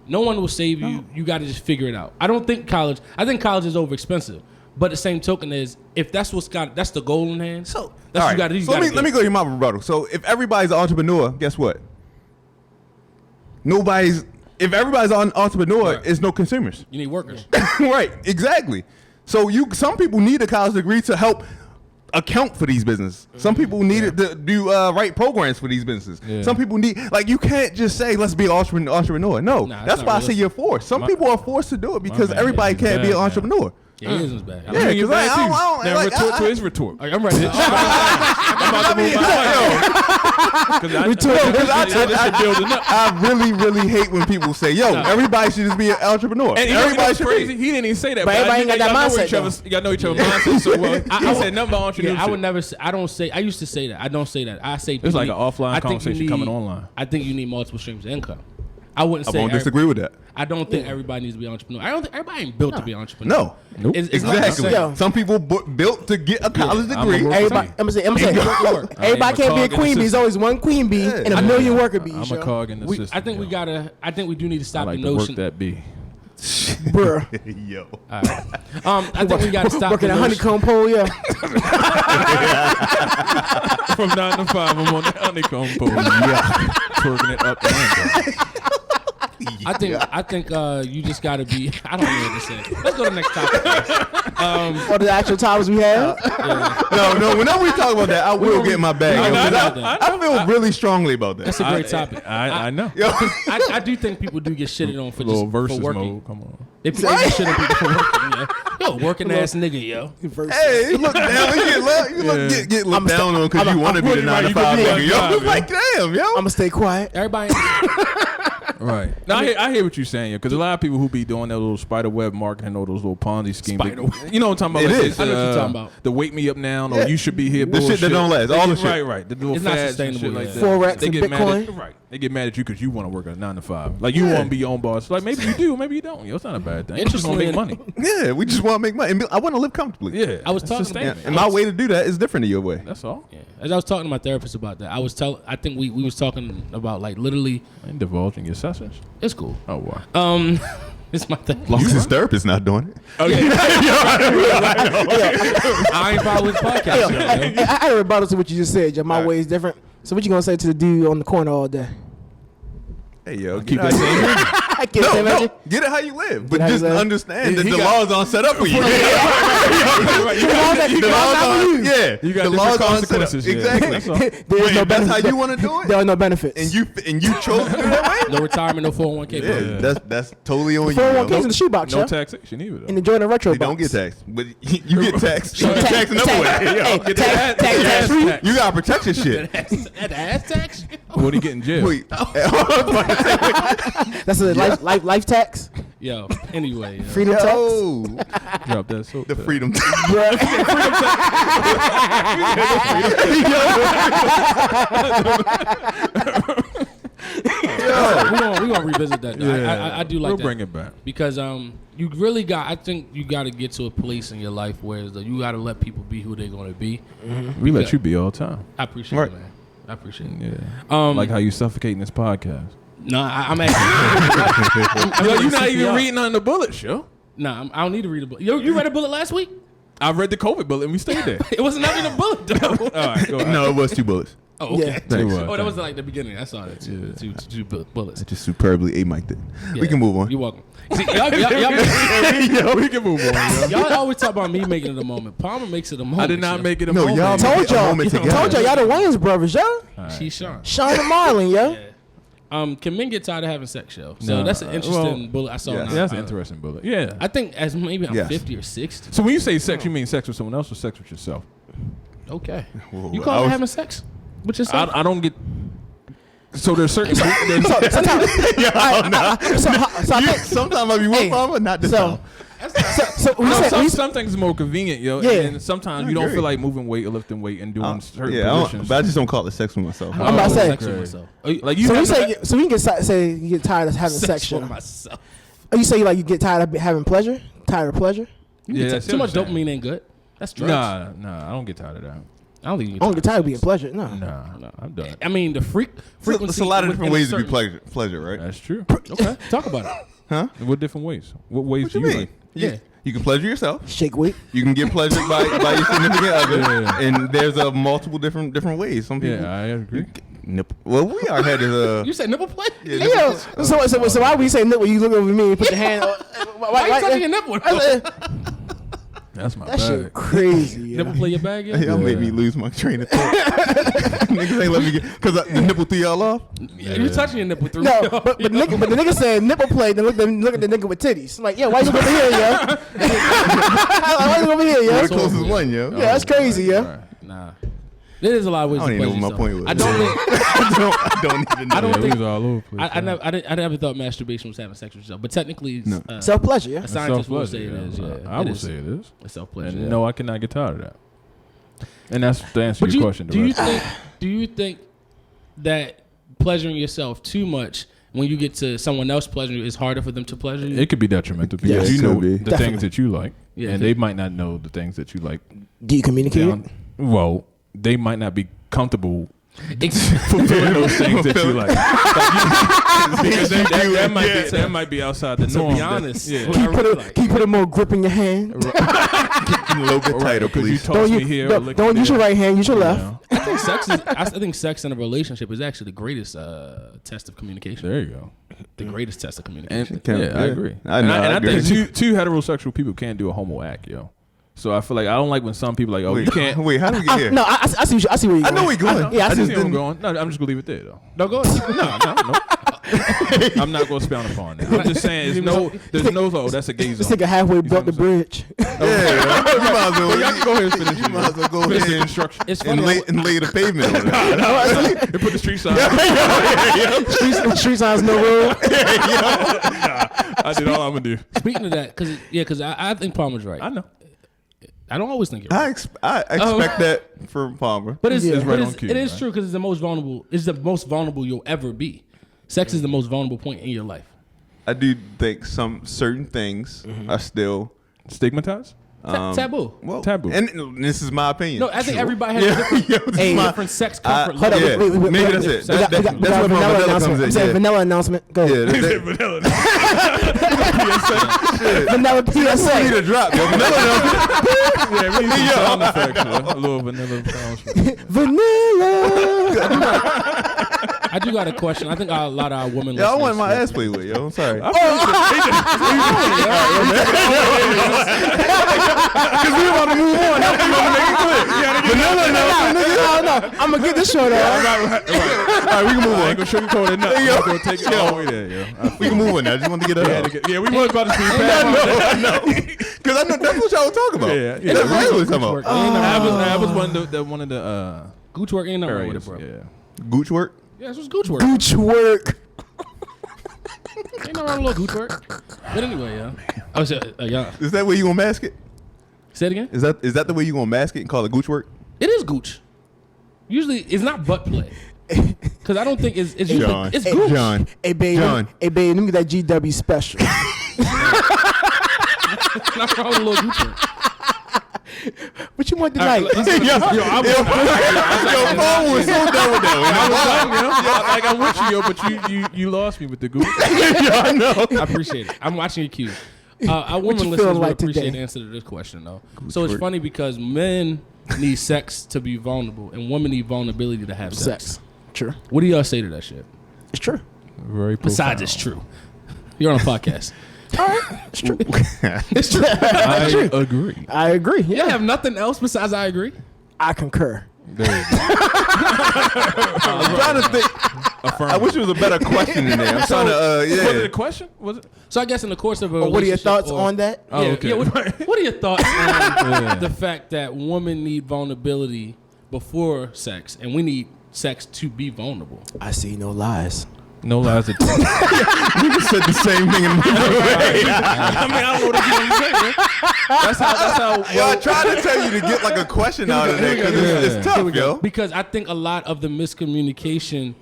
no one will save you. You got to just figure it out. I think college is overexpensive. But the same token is if that's that's the goal in hand. So, that's all what you right. got to do. So let me go to my rebuttal. So if everybody's an entrepreneur, guess what? If everybody's an entrepreneur, Right. it's no consumers. You need workers. Right, exactly. So some people need a college degree to help account for these businesses. Some people need it to do write programs for these businesses. Yeah. Some people need, like, you can't just say let's be an entrepreneur. No, Nah, that's it's why not I say realistic. you're forced. Some people are forced to do it because man, everybody yeah, can't be bad, an man. entrepreneur. Yeah, it isn't bad. Yeah, you're 'cause I bad, don't- too. I don't- Now like, retort I- to his retort. I'm ready. I'm about to move my I really, really hate when people say, "Yo, everybody should just be an entrepreneur." And everybody should crazy. be. He didn't even say that. But everybody ain't got that y'all know mindset, each other- Y'all know each other's mindset so well. He said nothing about entrepreneurship. Yeah, I would never. I don't say. I used to say that. I don't say that. I say It's like people an need- offline I think you conversation need- coming online. I think you need multiple streams of income. I wouldn't I say. won't disagree with that. I don't think everybody needs to be an entrepreneur. I don't think everybody ain't built to be an entrepreneur. No, Nope. It's not the exactly. same. Some people built to get a college I'm degree. a Everybody, I'm gonna say, everybody can't be a queen bee. There's always one queen bee and a million worker bees. I'm a cog in the system. I think yo. I think we do need to I stop like the to work notion. that bee. Bruh. Yo, I think we got to stop Working the a notion. honeycomb pole, yeah. From 9 to 5, I'm on the honeycomb pole. Yeah. Twerking it up and down. I think you just got to be. I don't know what to say. Let's go to the next topic. Or the actual towers we have. no. Whenever we talk about that, I will get my bag. I Yo, know 'cause that. I feel really strongly about that. That's a great topic. I know. Yo, I do think people do get shitted on for Little just versus for working. mode. Come on. They get shitting people for working. Yo, working ass nigga, yo. hey, you look down. Get looked down on because you want to be the 9 to 5 you nigga. gonna Yo, be like damn, yo. I'm gonna stay quiet. Everybody. Right. Now, I hear what you're saying, because a lot of people who be doing that little spider web marketing or those little Ponzi schemes. You know what I'm talking about? It is. I know what you're talking about. The wake me up now, or Yeah. you should be here. The shit bullshit. that don't last, all the shit. Right. The little It's not fads and shit sustainable, like yeah. that. Forex They and get mad at, Bitcoin. right. They get mad at you because you want to work a 9 to 5. Like you want to be your own boss. Like maybe you do, maybe you don't. Yo, it's not a bad thing. You just want to make money. Yeah, we just want to make money. And I want to live comfortably. Yeah. I was it's talking sustainable. about- And my way to do that is different than your way. That's all. Yeah. As I was talking to my therapist about that, I think we was talking about like literally. I ain't divulging your sessions. It's cool. Oh, wow. It's my thing. As long as his therapist not doing it. Oh, yeah. I ain't following his podcast. Yo, yo. I had a rebuttal to what you just said. Yo, my Alright. way is different. So what you gonna say to the dude on the corner all day? Hey, yo, Keep that same. I can't say No, magic. get it how you live, but how you just live. understand that He the got- laws aren't set up for you. Right, you got- You The got- laws not for aren't, you. yeah, You got the different laws aren't set up. consequences, yeah. Exactly. That's all. There's Wait, no that's benefits. how you want to do There it, are no benefits. and you chose to do it that way. No retirement, no 401k. Yeah, program. that's totally on you. 401ks yo. in the shoebox, No yo. taxation either, though. In the joint retro You box. don't get taxed, but you get taxed. You Tax- get taxed another way. Hey, Yo, tax free. you got to protect your shit. That ass tax. What he get in jail? Wait, That's a life tax. Yo. Anyway. Freedom tax. yo, Drop that soap. the back. freedom. We're gonna revisit that. Though. I do like We'll that. bring it back. Because you really got. I think you got to get to a place in your life where you got to let people be who they're gonna be. We let you be all the time. I appreciate Right. it, man. I appreciate it. Yeah. Like how you suffocating this podcast. No, I'm actually. Yo, you not even reading on the bullets, yo. Nah, I don't need to read a book. You read a bullet last week? I read the COVID bullet and we stayed there. It wasn't even a bullet, though. All right, go ahead. No, it was 2 bullets. Oh, okay. Yeah. Oh, that was like the beginning. I saw that. Two bullets. I just superbly A-mic'd it. Yeah. We can move on. You're welcome. See, y'all, We can move on. Yo. y'all always talk about me making it a moment. Palmer makes it a moment. I did not make it a No, moment. y'all Told make it a y'all. moment together. Told y'all the Wayans brothers, yo. She's Sean. Sean and Marlon, yo. Yeah. Can men get tired of having sex, yo? So that's an interesting bullet I saw. yes. That's an interesting bullet. Yeah. I think as maybe I'm Yes. 50 or 60. So when you say sex, you mean sex with someone else or sex with yourself? Okay. Whoa, You I call it was- having sex with yourself? I don't get. So there's certain. So I think Sometimes I be Hey, one farmer, not this so- time. so when you No, say, some things are more convenient, yo. Yeah. And sometimes I you don't agree. feel like moving weight or lifting weight and doing certain Yeah, I positions. but I just don't call it sex with myself. I I'm about to don't say- have sex with myself. Like you so we have say so we can say you get tired of having sex. with yo. myself. Oh, you say like you get tired of having pleasure, tired of pleasure. Yeah, that's Too much what I'm saying. dopamine ain't good. That's drugs. Nah, I don't get tired of that. I don't think you I don't get tired of being pleasure. No. Nah, I'm done. I mean, the frequency. It's a lot of different within ways to be certain- pleasure, right? That's true. Okay, talk about it. Huh? What different ways? What ways What do you you mean? like? Yeah. You can pleasure yourself. Shake weight. You can get pleasure by your significant other, Yeah. and there's a multiple different ways. Some people, Yeah, I agree. Well, we are headed You said nipple play? Yeah. So why we say nipple? You look over me and put your hand. Why you touching your nipple? That's my That bag. shit crazy. Yeah. Nipple play your bag? Yeah. Y'all made me lose my train of thought. Niggas ain't let me get because the nipple threw y'all off. You touching your nipple through? No, but the nigga said nipple play. Then look at the nigga with titties. I'm like, yeah, why you look over here, yo? Why you look over here, You're yo? the closest one, yo. Yeah, that's crazy, yo. Right. Nah. There's a lot of ways I don't to even pleasure know what my yourself. point was. I don't think. I don't even know. I don't Yeah, we think- was all over the place. I never thought masturbation was having sex with yourself, but technically, No. Self pleasure, yeah. a scientist will say it Self-pleasure, is. yeah. Yeah, I will say it is. It's self pleasure. And Yeah. no, I cannot get tired of that. And that's the answer But to your question. do you directly. think? Do you think that pleasuring yourself too much when you get to someone else pleasuring you is harder for them to pleasure you? It could be detrimental Yes, because it you could know be. the Definitely. things that you like, Yeah, and they might not know the things that you like. Do you communicate? Down, well, they might not be comfortable fulfilling those things that you like. Because that might be outside the To norm. be honest, yeah. what I really like. Can you put a more grip in your hand? A little bit tighter, Because you please. toss me here. or lick Don't me use your there. right hand. Use your left. know. I think sex in a relationship is actually the greatest test of communication. There you go. The greatest test of communication. And yeah, I agree. I know, I and I agree. think two heterosexual people can't do a homo act, yo. So I feel like I don't like when some people like, oh, you can't. Wait, how do we get here? No, I see. I see where you're I going. know where you're going. Yeah, I I see just See where I'm didn't. going. No, I'm just gonna leave it there though. No, go ahead. No. I'm not gonna expound upon that. I'm just saying, there's no. Oh, that's a gay This zone. nigga halfway You built the see what I'm bridge. Yeah, you might as well. Y'all can go ahead and finish. You might as well go Finish ahead the and, instruction. It's funny. and lay the pavement on it. And put the street sign. Street signs no road. I did all I'm gonna do. Speaking of that, because I think Palmer's right. I know. I don't always think you're right. I expect that from Palmer. But it's, Yeah. It's right but on cue, it is right? true because it's the most vulnerable. It's the most vulnerable you'll ever be. Sex is the most vulnerable point in your life. I do think some certain things are still Stigmatized? Taboo. well, Taboo. And this is my opinion. No, I think everybody has different, different sex comfort Hold up, levels. wait, maybe wait, that's it. We got- we got That's a where my vanilla vanilla comes announcement. in. I'm saying Yeah. vanilla announcement. Go Yeah, ahead. that, Vanilla we need PSA. a drop, yo. Vanilla announcement. Yeah, we need some sound effects, yo. A little vanilla sound. Vanilla. I do got a question. I think a lot of our women. Yeah, I want listeners- my ass played with, yo. I'm sorry. Because we want to move on. That's what we want to make it clear. Vanilla announcement. No. I'm gonna get this short off. All right, we can move I on. ain't gonna sugarcoat it nothing. I'm gonna take it all the way there, yo. We can move on now. I just want to get that out. Yeah, we was about to speed past. I know. Because I know that's what y'all were talking about. Yeah. That's what I was talking Gooch work. about. I was one of the Gooch work ain't nothing wrong with areas. it, bro. Yeah. Gooch work? Yeah, this was Gooch work. Gooch work. Ain't no wrong with a little Gooch work. But anyway, yeah. Oh, so, yeah. Is that where you gonna mask it? Say it again. Is that the way you gonna mask it and call it Gooch work? It is Gooch. Usually, it's not butt play. Because I don't think it's usually John. it's Gooch. John. Hey babe, John. let me get that GW special. Not wrong with a little Gooch work. What you want tonight? Yo, Paul was so done with that. Like I'm with you, yo, but you lost me with the Google. Yeah, I know. I appreciate it. I'm watching your cues. I What women you listeners feeling would like appreciate today? the answer to this question though. So it's funny because men need sex to be vulnerable, and women need vulnerability to have sex. True. What do y'all say to that shit? It's true. Very Besides, profound. it's true. You're on a podcast. It's true. It's true. I agree. I agree. You Yeah. have nothing else besides I agree. I concur. There you go. I'm trying to think. I wish it was a better question in there. I'm trying to, Was it a yeah. question? Was it? So I guess in the course of a What are your relationship thoughts or- on that? Oh, Yeah, okay. yeah, what are your thoughts on Yeah. the fact that women need vulnerability before sex, and we need sex to be vulnerable? I see no lies. No lies. You just said the same thing in another way. I mean, I don't know what you want to say, man. That's how. Yo, I tried to tell you to get like a question out of there because it's tough, yo. Because I think a lot of the miscommunication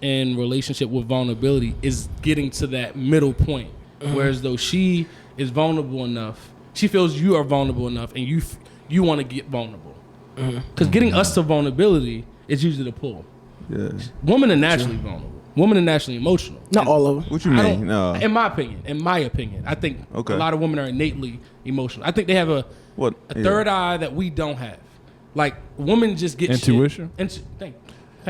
in relationship with vulnerability is getting to that middle point, whereas though she is vulnerable enough, she feels you are vulnerable enough, and you want to get vulnerable. Because getting us to vulnerability is usually the pull. Yeah. Women are naturally vulnerable. Women are naturally emotional. Not all of them. What you I mean? don't- No. In my opinion, I think Okay. a lot of women are innately emotional. I think they have a What? third eye that we don't have. Like women just get Intuition? Shit. Thank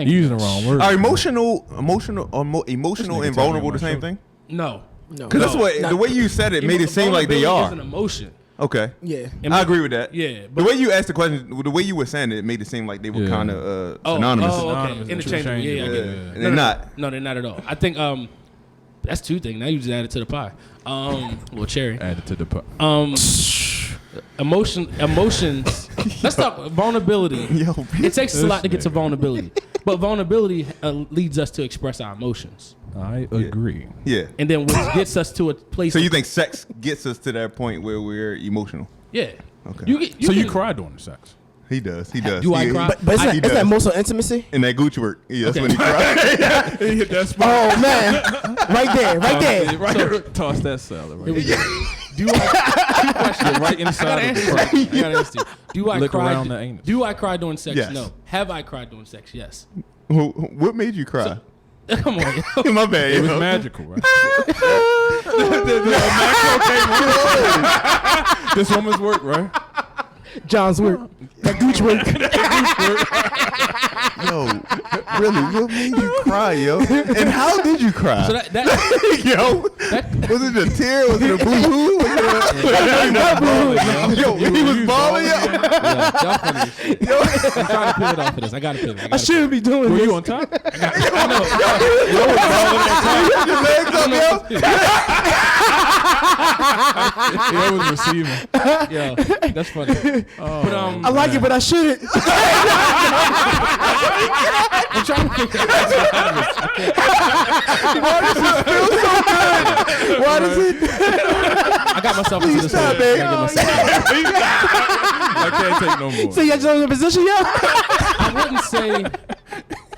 You you. using the wrong word. Are emotional nigga and tell me vulnerable on the the same show. thing? No. Because that's what the way you said it made it seem like they Vulnerability is are. an emotion. Okay. Yeah. And I agree with that. Yeah, The but way you asked the question, the way you were saying it, made it seem like they were Yeah. kind of synonymous. Oh, okay. Synonymous, Interchangeable. Yeah, I get it. interchangeable. And they're not. No, they're not at all. I think that's two things. Now you just added to the pie. Well, cherry. Added to the pot. Emotions. Let's talk vulnerability. Yo, It takes us a lot to get to nigga. vulnerability, but vulnerability leads us to express our emotions, I agree. yeah. and then which gets us to a place. So you think sex gets us to that point where we're emotional? Yeah. Okay. So you can- cry during the sex? He does. He does. Do I cry? But isn't, I- that, he isn't that does. emotional intimacy? In that Gucci work. Yeah, that's Okay. when he cried. He hit that spot. Oh man, right there, right there. Right So- here. Toss that salad. Here we Right, go. Do I? Get right I gotta inside of answer the this. I gotta answer this. Do I Lick cry? around the anus. Do I cry during sex? Yes. No. Have I cried during sex? Yes. What made you cry? Come on. Yo. My bad. It was yo. magical, right? This woman's work, right? John's work. That Gooch work. Yo, really, what made you cry, yo? And how did you cry? So that Yo, was it a tear? Was it a boo-hoo? Was it a... Yo, he was balling, yo. y'all funny as shit. I'm trying to pivot off of this. I gotta pivot. I shouldn't be doing Were this. you on top? Your legs up, yo. It was receiving. Yo, that's funny. But I like it, but I shouldn't. I'm trying to figure out. Why does it? I got myself into this. stop one. it. I gotta get myself- I can't take no more. So you got your own position, yeah? I wouldn't say.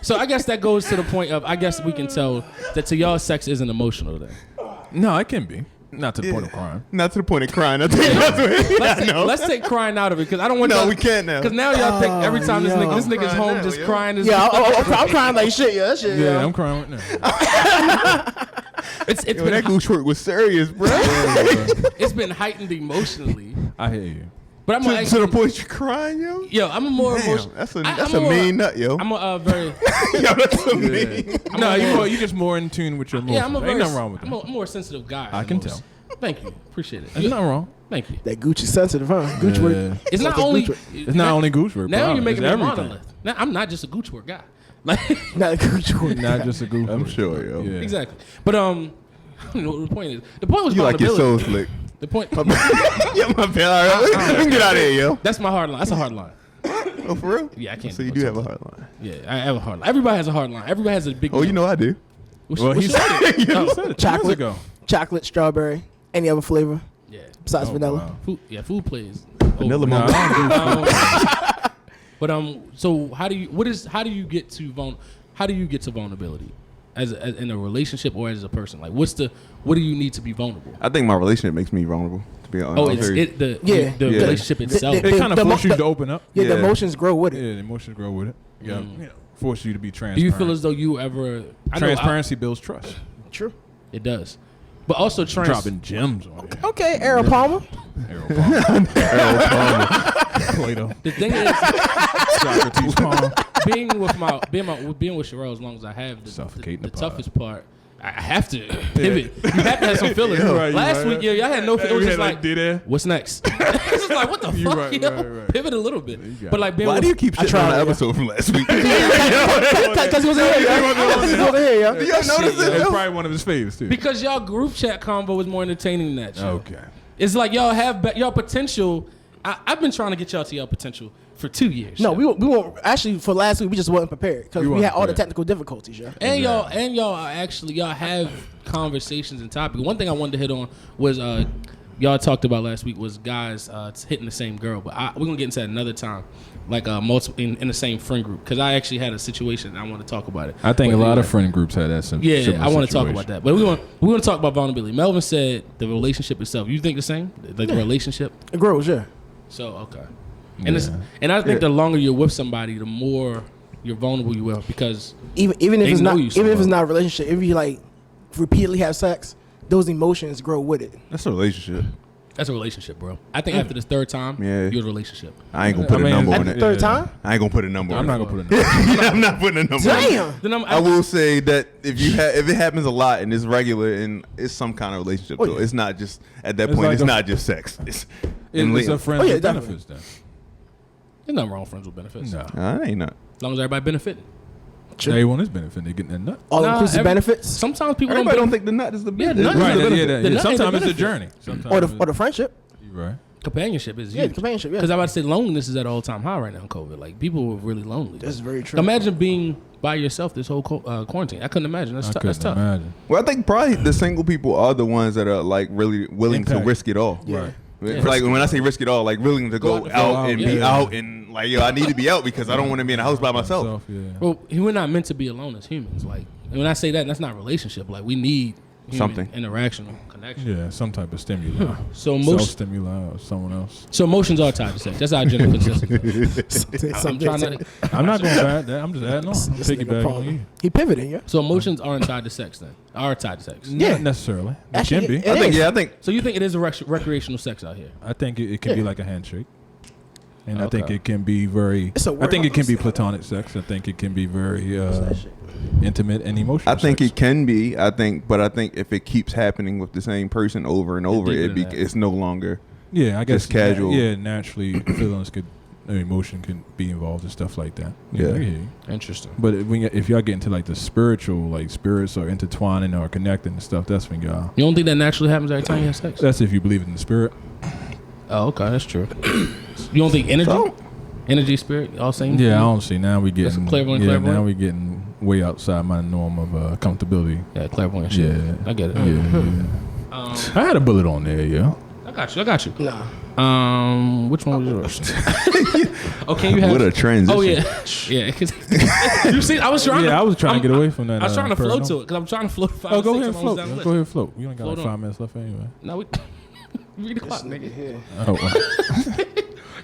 So I guess that goes to the point of I guess we can tell that to y'all sex isn't emotional then. No, it can be. Not to the point of crying. Not to the point of crying. I think that's what Let's take crying out of it because I don't want No, y'all- we can't now. Because now y'all think every time this yo. nigga's I'm crying home now, just yo. crying. Is Yeah, I'm crying like shit, yeah. That shit, Yeah, yeah. I'm crying right now. it's Yo, been that goose work was serious, bro. it's been heightened emotionally. I hear you. But I'm gonna To the actually, point you crying, yo. yo, I'm a more Damn, emotional. that's a I'm that's a more- mean nut, yo. I'm a very Yo, that's a mean. No, you just more in tune with your emotions. yeah. I'm a very Ain't nothing wrong with I'm that. a more sensitive guy. I than can most. tell. Thank you, appreciate it. There's nothing wrong. Thank you. That Gucci sensitive, huh? Gooch work. Yeah. It's not like a only. Gooch work. It's not only Gooch work. Now bro. you're making me It's a everything. monolith. Now I'm not just a Gooch work guy. Like Not a Gooch work. Not just a Gooch I'm work. sure, yo. Yeah. exactly. But I don't know what the point is. The point was You like your vulnerability. soul slick. The point. Yeah, my bad. All right, we can get out of here, yo. That's my hard line. That's a hard line. Oh, for real? Yeah, I can't. So you do do much have a else. hard line. Yeah, I have a hard line. Everybody has a hard line. Everybody has a big. Oh, you know I do. Well, he said it. He Oh. said it 2 Chocolate. years ago. Chocolate, strawberry, any other flavor Yeah. besides Oh, vanilla. wow. Food plays. Vanilla over. No, I don't do But so how do you get to vulnerability as in a relationship or as a person? Like, what do you need to be vulnerable? I think my relationship makes me vulnerable. To be honest. Oh, I'm it's very- the Yeah. the Yeah. relationship itself. The- It kind of the forces mo- you to open up. Yeah, the Yeah. emotions grow with Yeah, it. the emotions grow with it. Yeah, force you to be Do transparent. you feel as though you ever? I know transparency builds trust? True. it does. But also dropping gems on it. Okay, Aaron Palmer. Plato. The thing is, Socrates Palmer. being with Sherelle as long as I have, Suffocating the the toughest part. I have to pivot. You have to have some feelings. Last week, y'all had no feelings. It was just like, what's next? It's just like, what the fuck? Right. Pivot a little bit. But like, being Why with, do you keep shitting on the episode from last week? Because he wasn't here, yo. Because he wasn't here, yo. Do y'all notice It's this? probably one of his faves too. because y'all group chat convo was more entertaining than that. Shit. Okay. It's like y'all have y'all potential. I've been trying to get y'all to y'all potential for 2 years. No, yo. we won't. Actually, for last week, we just wasn't prepared because we had all the prepared. technical difficulties, yo. And y'all are actually y'all have conversations and topics. One thing I wanted to hit on was y'all talked about last week was guys hitting the same girl, but we're gonna get into that another time, like multiple in the same friend group, because I actually had a situation and I want to talk about it. I think a lot of friend groups had that. Yeah, I want to talk about that, but we're gonna talk about vulnerability. Melvin said the relationship itself. You think the same? Like the relationship? It grows, yeah. So okay, and I think the longer you're with somebody, the more you're vulnerable you will, because Even if they it's know not you so even if it's well. not a relationship, if you like repeatedly have sex, those emotions grow with it. That's a relationship. that's a relationship, bro. I think after the third time, Yeah. you're in a relationship. I ain't gonna put a number on At it. the third time, I ain't gonna put a number I'm on not it. gonna put it. I'm not putting a number on it. damn. Then I will say that if it happens a lot and it's regular and it's some kind of relationship, Oh, though, yeah. it's not just at that It's point. like It's a- not just sex. It's It's a friend Oh, yeah, with definitely. benefits then. there's nothing wrong with friends with benefits. No. I ain't not. As long as everybody benefiting. True. Everyone is benefiting. They're getting that nut. All inclusive benefits, Sometimes people Everybody don't don't think the nut is the Yeah, business. nut It's is Right. the the benefit. The nut ain't the Sometimes it's a benefit. journey. or the friendship. You're right. companionship is Yeah, huge. the companionship. Yeah, Because I'm about to say loneliness is at all time high right now in COVID. Like people are really lonely. that's very true. Imagine being by yourself this whole quarantine. I couldn't imagine. That's I tough. couldn't That's tough. imagine. Well, I think probably the single people are the ones that are like really willing to Impact. risk it all. Right. Yeah. Like when I say risk it all, like willing to Go go out out the and floor. be Yeah. out and like, yo, I need to be out because I don't want to be in the house by myself. Yeah. Well, we're not meant to be alone as humans. Like and when I say that, that's not relationship. Like we need human Something. interaction, connection. Yeah, some type of stimuli. So most Self-stimuli or someone else. so emotions are tied to sex. That's our general consensus. I'm trying to. I'm not going back there. I'm just adding on. I'm This nigga piggybacking Paul, on you. he pivoting, yeah. So emotions aren't tied to sex then. Are tied to sex. Yeah. Not necessarily. They Actually, can be. it- I think So you think it is a recreational sex out here? I think it can be Yeah. like a handshake. And I Okay. think it can be very. It's a I think it can be word. platonic sex. I think it can be very intimate and emotional. I think sex. it can be. But I think if it keeps happening with the same person over and over, deeper than that. it's no longer. Yeah, I guess just casual. Yeah, naturally, feelings could, emotion can be involved and stuff like that. Yeah. I hear you. Interesting. But if y'all get into like the spiritual, like spirits are intertwining or connecting and stuff, that's when y'all. You don't think that naturally happens every time you have sex? That's if you believe in the spirit. Oh, okay, that's true. You don't think energy, So- energy, spirit, all same? Yeah, I don't see. Now we That's getting clairvoyant, yeah. clairvoyant? Now we getting way outside my norm of comfortability. Yeah, clairvoyant shit. Yeah. I get it. Yeah. I had a bullet on there, yeah. I got you. Nah. Which one was yours? Oh, can you have? What a transition. Oh yeah, yeah. 'Cause you see, I was trying. Yeah, I was trying to get I'm- away from that. I was trying to float paranormal. to it because I'm trying to float 5 Oh, go 6 ahead and songs float. down the Go list. ahead and float. You only got Float like on. 5 minutes left anyway. No, we read the clock, nigga. Oh,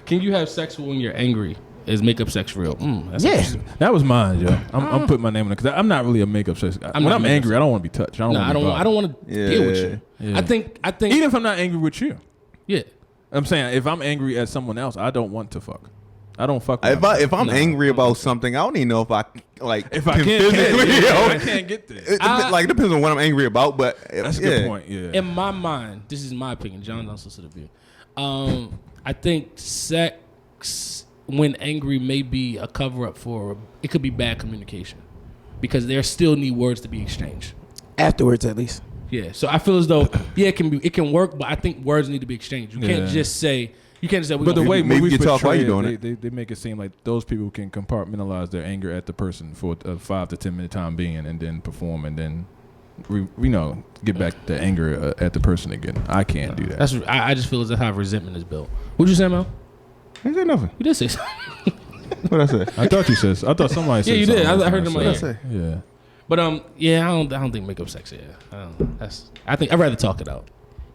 Can you have sex when you're angry? Is makeup sex real? That's Yeah. interesting. that was mine, yo. I'm putting my name on it because I'm not really a makeup sex. not When a I'm makeup angry, I don't want to be touched. No, I don't want to deal with you. Yeah. I think. Even if I'm not angry with you, Yeah. I'm saying if I'm angry at someone else, I don't want to fuck. I don't fuck. With If I'm angry about something, I don't even know if I like. if I can't, physically, I can't get there. it depends on what I'm angry about, but That's a yeah. good point. Yeah. In my mind, this is my opinion. John don't listen to the view. I think sex when angry may be a cover up for it could be bad communication because there still need words to be exchanged. Afterwards, at least. Yeah, so I feel as though it can work, but I think words need to be exchanged. You can't Yeah. just say But the way Maybe movies you talk while portray you it, doing they make it seem like those people can compartmentalize their anger at the person for a 5 to 10 minute time being, and then perform, and then get back the anger at the person again. I can't do that. I just feel as if how resentment is built. What'd you say, Mel? I said nothing. You did say something. What I say? I thought you said. I thought somebody said. Yeah, you did. something I heard it in my else. ear. Yeah. But yeah, I don't think makeup sex. Yeah, I think I'd rather talk it out.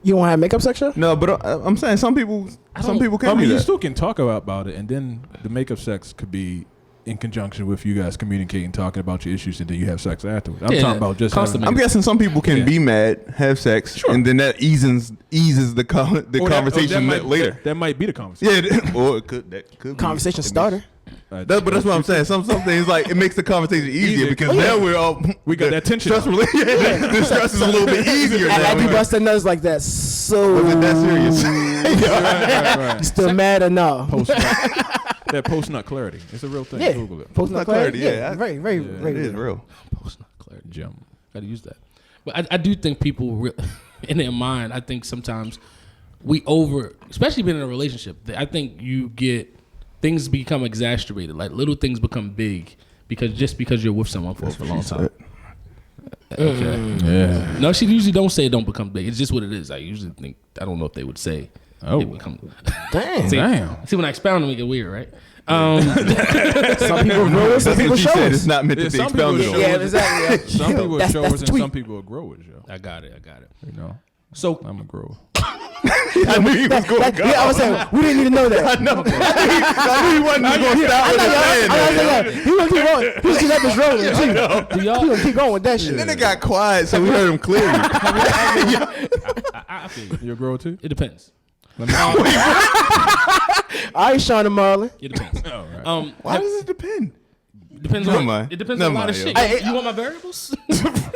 You don't have makeup section? No, but I'm saying some people can I mean, do you that. still can talk about it, and then the makeup sex could be in conjunction with you guys communicating, talking about your issues, and then you have sex afterwards. I'm talking about just constantly. I'm guessing some people can be mad, have sex, and then that eases the conversation later. That might be the conversation. Yeah, or it could be Conversation starter. But that's what I'm saying. Some things like it makes the conversation easier because now we got that tension. Stress the stress is a little bit easier. I be busting nuts like that. So was it that serious? Right. You still mad or no? That post-nut clarity. It's a real thing. Yeah. Google it. Post-nut clarity. Yeah. Very, very, very. It is real. Post-nut clarity. Gem. Gotta use that. But I do think people, in their mind, I think sometimes especially being in a relationship, I think things become exacerbated. Like little things become big because you're with someone for a long time. Okay. Yeah. No, she usually don't say it don't become big. It's just what it is. I usually think, I don't know if they would say it become. Damn. See, when I expound, make it weird, right? Some people grow it, some people show it. It's not meant to be expounded on. Yeah, exactly. Some people are showers and tweet. some people are growers, yo. I got it. You know? So I'm a grower. I knew he was going to go. Yeah, I was saying, we didn't even know that. I know. I knew he wasn't going to stop with the plan. He was keep rolling. He was keep this rolling too. He gonna keep going with that shit. And then it got quiet, so we heard him clearly. I feel you. You a grower too? It depends. All right, Sean and Marlon. It depends. All right. Why does it depend? Depends Never on mind. it depends Never on a lot of mind, shit. yo. You want my variables?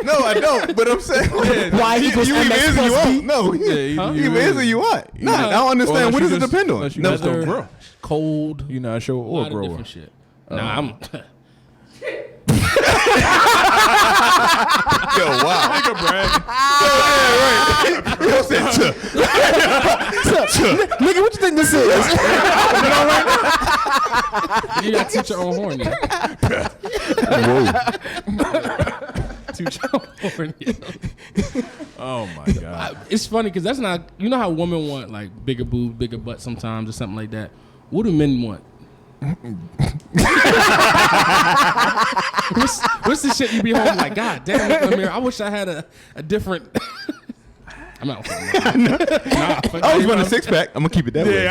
No, I don't. But I'm saying, Why he goes you either MX is or you plus B? won't. No, you is or you aren't. No, I don't understand. What does it depend on? Unless you No, just don't grow. Cold. You're not sure A or lot of grower. different shit. Nah, I'm. Yo, wow. Nigga brag. Yo, said, Nigga, what you think this is? You gotta teach your own horn. Yeah. Teach your own horn. Yeah. Oh my god. It's funny because that's not. You know how women want like bigger boobs, bigger butt sometimes, or something like that. What do men want? what's the shit you be home like? God damn, look in the mirror. I wish I had a different. I'm not. I always want a six pack. I'm gonna keep it that way.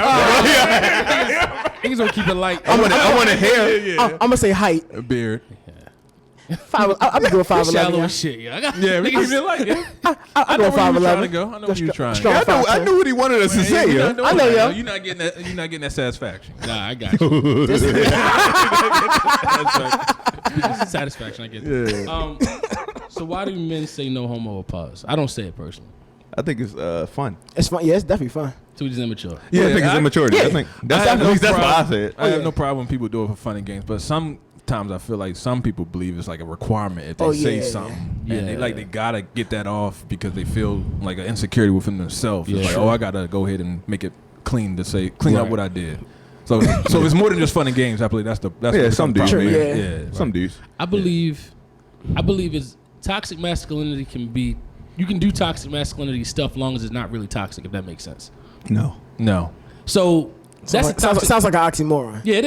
He's gonna keep it light. I want a hair. I'm gonna say height. A beard. I'm gonna go 5'11". Shallow Yeah. as shit. Yeah, Yeah, we keep it light. Yeah. I go trying to 5'11". go. I know where you're trying to Strong. go. I knew what he wanted us to say. You're Yo. not doing I know, that, yo. You're not getting that satisfaction. Nah, I got you. Satisfaction, I get it. Yeah. So why do men say no homo or pause? I don't say it personally. I think it's fun. It's fun. Yeah, it's definitely fun. Too just immature. Yeah, I think it's I- immaturity. I think at least that's what I said. I have no problem when people do it for fun and games, but sometimes I feel like some people believe it's like a requirement if they say something. Yeah. And they gotta get that off because they feel like an insecurity within themselves. It's Yeah. like, oh, I gotta go ahead and make it clean up what I did. So it's more than just fun and games. I believe that's Yeah, some dudes. problem. Sure, Yeah. yeah. Some dudes. I believe it's toxic masculinity can be. You can do toxic masculinity stuff long as it's not really toxic. If that makes sense. No. So that's Sounds like an oxymoron. yeah, it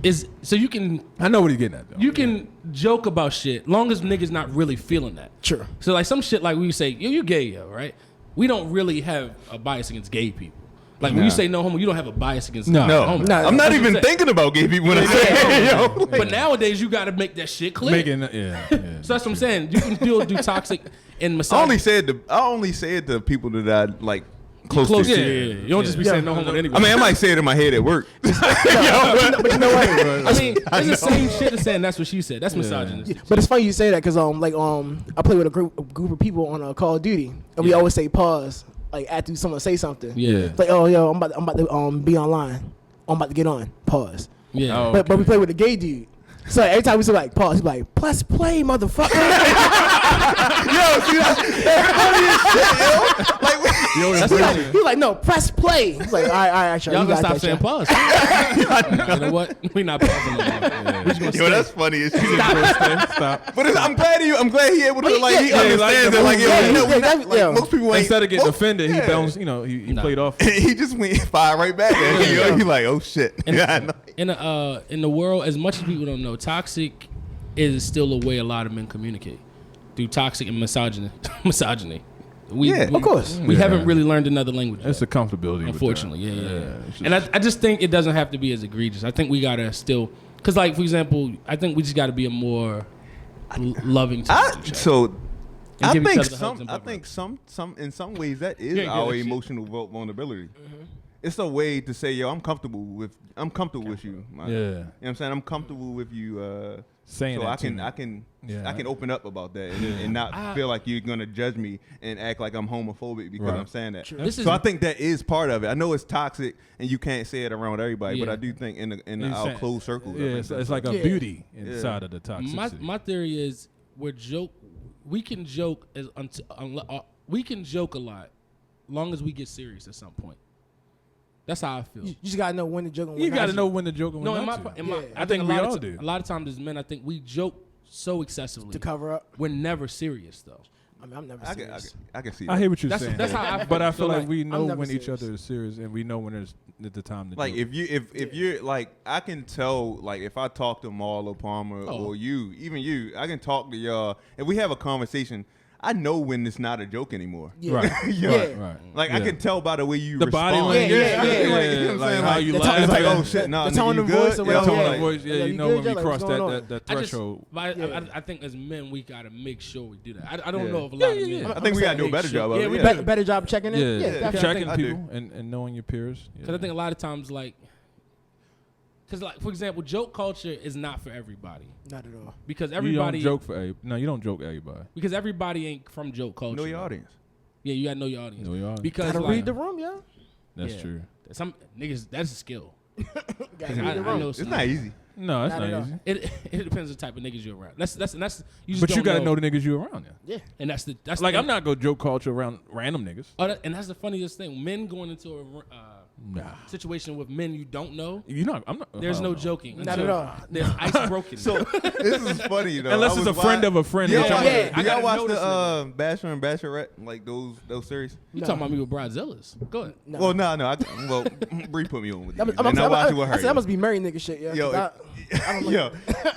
is. So you can I know what he's getting at though. you can joke about shit long as niggas not really feeling that. True. So like some shit like we say, yo, you gay, yo, right? We don't really have a bias against gay people. Like when you say no homo, you don't have a bias against No. homo. No. I'm not That's even what I'm thinking about gay people when I say it. Yo. But nowadays you got to make that shit clear. Yeah. So that's what I'm saying. You can still do toxic and I misogyny. only say it to people that I like close Close, to. yeah. You don't just be saying no homo to anybody. I mean, I might say it in my head at work. But you know what? I mean, it's the same shit as saying that's what she said. That's misogynist. But it's funny you say that because I play with a group of people on Call of Duty, and we always say pause like after someone say something. Yeah. It's like, oh yo, I'm about to be online. I'm about to get on. Pause. Yeah. Oh. But we play with a gay dude. So every time we say like pause, he's like, press play, motherfucker. Yo, see, that's funny as shit, yo. Like, He's like, no, press play. He's like, all right, Sean, Y'all you gotta got stop that, saying Sean. pause. You know what? We not pausing no more. yo, that's funny as shit. Stop. But I'm glad he able to Well, like he yeah, understands it. Like, yo, yeah, you know, yeah, we not, that- yeah. like most people ain't. Instead of getting most- offended, he yeah. bounced. You know, he played off. He just went fire right back at you. Yo. He like, oh shit. Yeah, I know. In the world, as much as people don't know, toxic is still a way a lot of men communicate through toxic and misogyny. Of course. We haven't really learned another language. It's yet, a comfortability. with unfortunately. that. Yeah. It's just- And I just think it doesn't have to be as egregious. I think we gotta still Because, like, for example, I think we just got to be a more loving to each other. So And I give each think other hugs and some in some ways that is Yeah, our that shit. emotional vulnerability. It's a way to say, yo, I'm comfortable with you. Yeah. Man. You know what I'm saying? I'm comfortable with you. Saying so that I to can me. I can open up about that and not feel like you're gonna judge me and act like I'm homophobic because Right. I'm saying that. This is- So I think that is part of it. I know it's toxic and you can't say it around everybody, but Yeah. I do think in You're our saying- close circles. Yeah, it's like a Yeah. beauty inside of the toxicity. My theory is we can joke we can joke a lot, long as we get serious at some point. That's how I feel. You just gotta know when to joke and when You not got to to. know when to joke and when No, not to. Yeah. I think a we lot all of do. A lot of times as men, I think we joke so excessively to cover up. we're never serious though. I mean, I'm never I serious. can see I that. hear what you're That's- saying. that's how I feel. But I feel So, like like, we I'm know never when each serious. other is serious, and we know when there's the time to Like joke. if you're like I can tell like if I talk to Marlo Palmer or you, even you, I can talk to y'all and we have a conversation. I know when it's not a joke anymore. Yeah. Right. Yeah. Right. Like I Yeah. can tell by the way you The respond. body language. Yeah, yeah, Like, you know what Like I'm saying? how Like, you the laugh. tone- it's like, Yeah. oh shit, nah, The nigga, tone you of good? voice or The whatever. tone Yeah. of voice, Yeah, you you know good, when we Joe? Like, cross what's going on? that I just, threshold. but Yeah. I think as men we gotta make sure we do that. I don't Yeah. know if a lot of yeah. men. I think we gotta do a make better sure- job of yeah, it. we Yeah. Better job checking in. Yeah, definitely. checking I do. people and knowing your peers. Because I think a lot of times, like, because like for example, joke culture is not for everybody. Not at all. Because You everybody, don't joke for you don't joke everybody. because everybody ain't from joke culture. Know your audience. Yeah, you gotta know your audience. Know your audience. Because Gotta like, read the room, yo. That's yeah, true. Some niggas, that's a skill. Gotta I read the room. know It's some- not easy. No, that's Not not, at all. easy. It depends on the type of niggas you're around. That's you just But you don't got to know the niggas you around there. Yeah. and that's Like the, I'm not gonna joke culture around random niggas. and that's the funniest thing. Men going into a Nah. situation with men you don't know. You know, I'm not. There's hell no joking. Not until at all. There's ice broken. So this is funny, though. Unless I it's a was friend wa- of a friend. Yeah, that y'all- yeah. Do I y'all gotta watch know this the Bachelor and Bachelorette, like those series? you talking about me with Bridezillas? Go ahead. No. Well, no. Bree put me on with I'm, you, I'm, and I I'm, watch it I'm, with I her. said that must be married nigga shit, yeah. Yo, 'cause I don't like yo.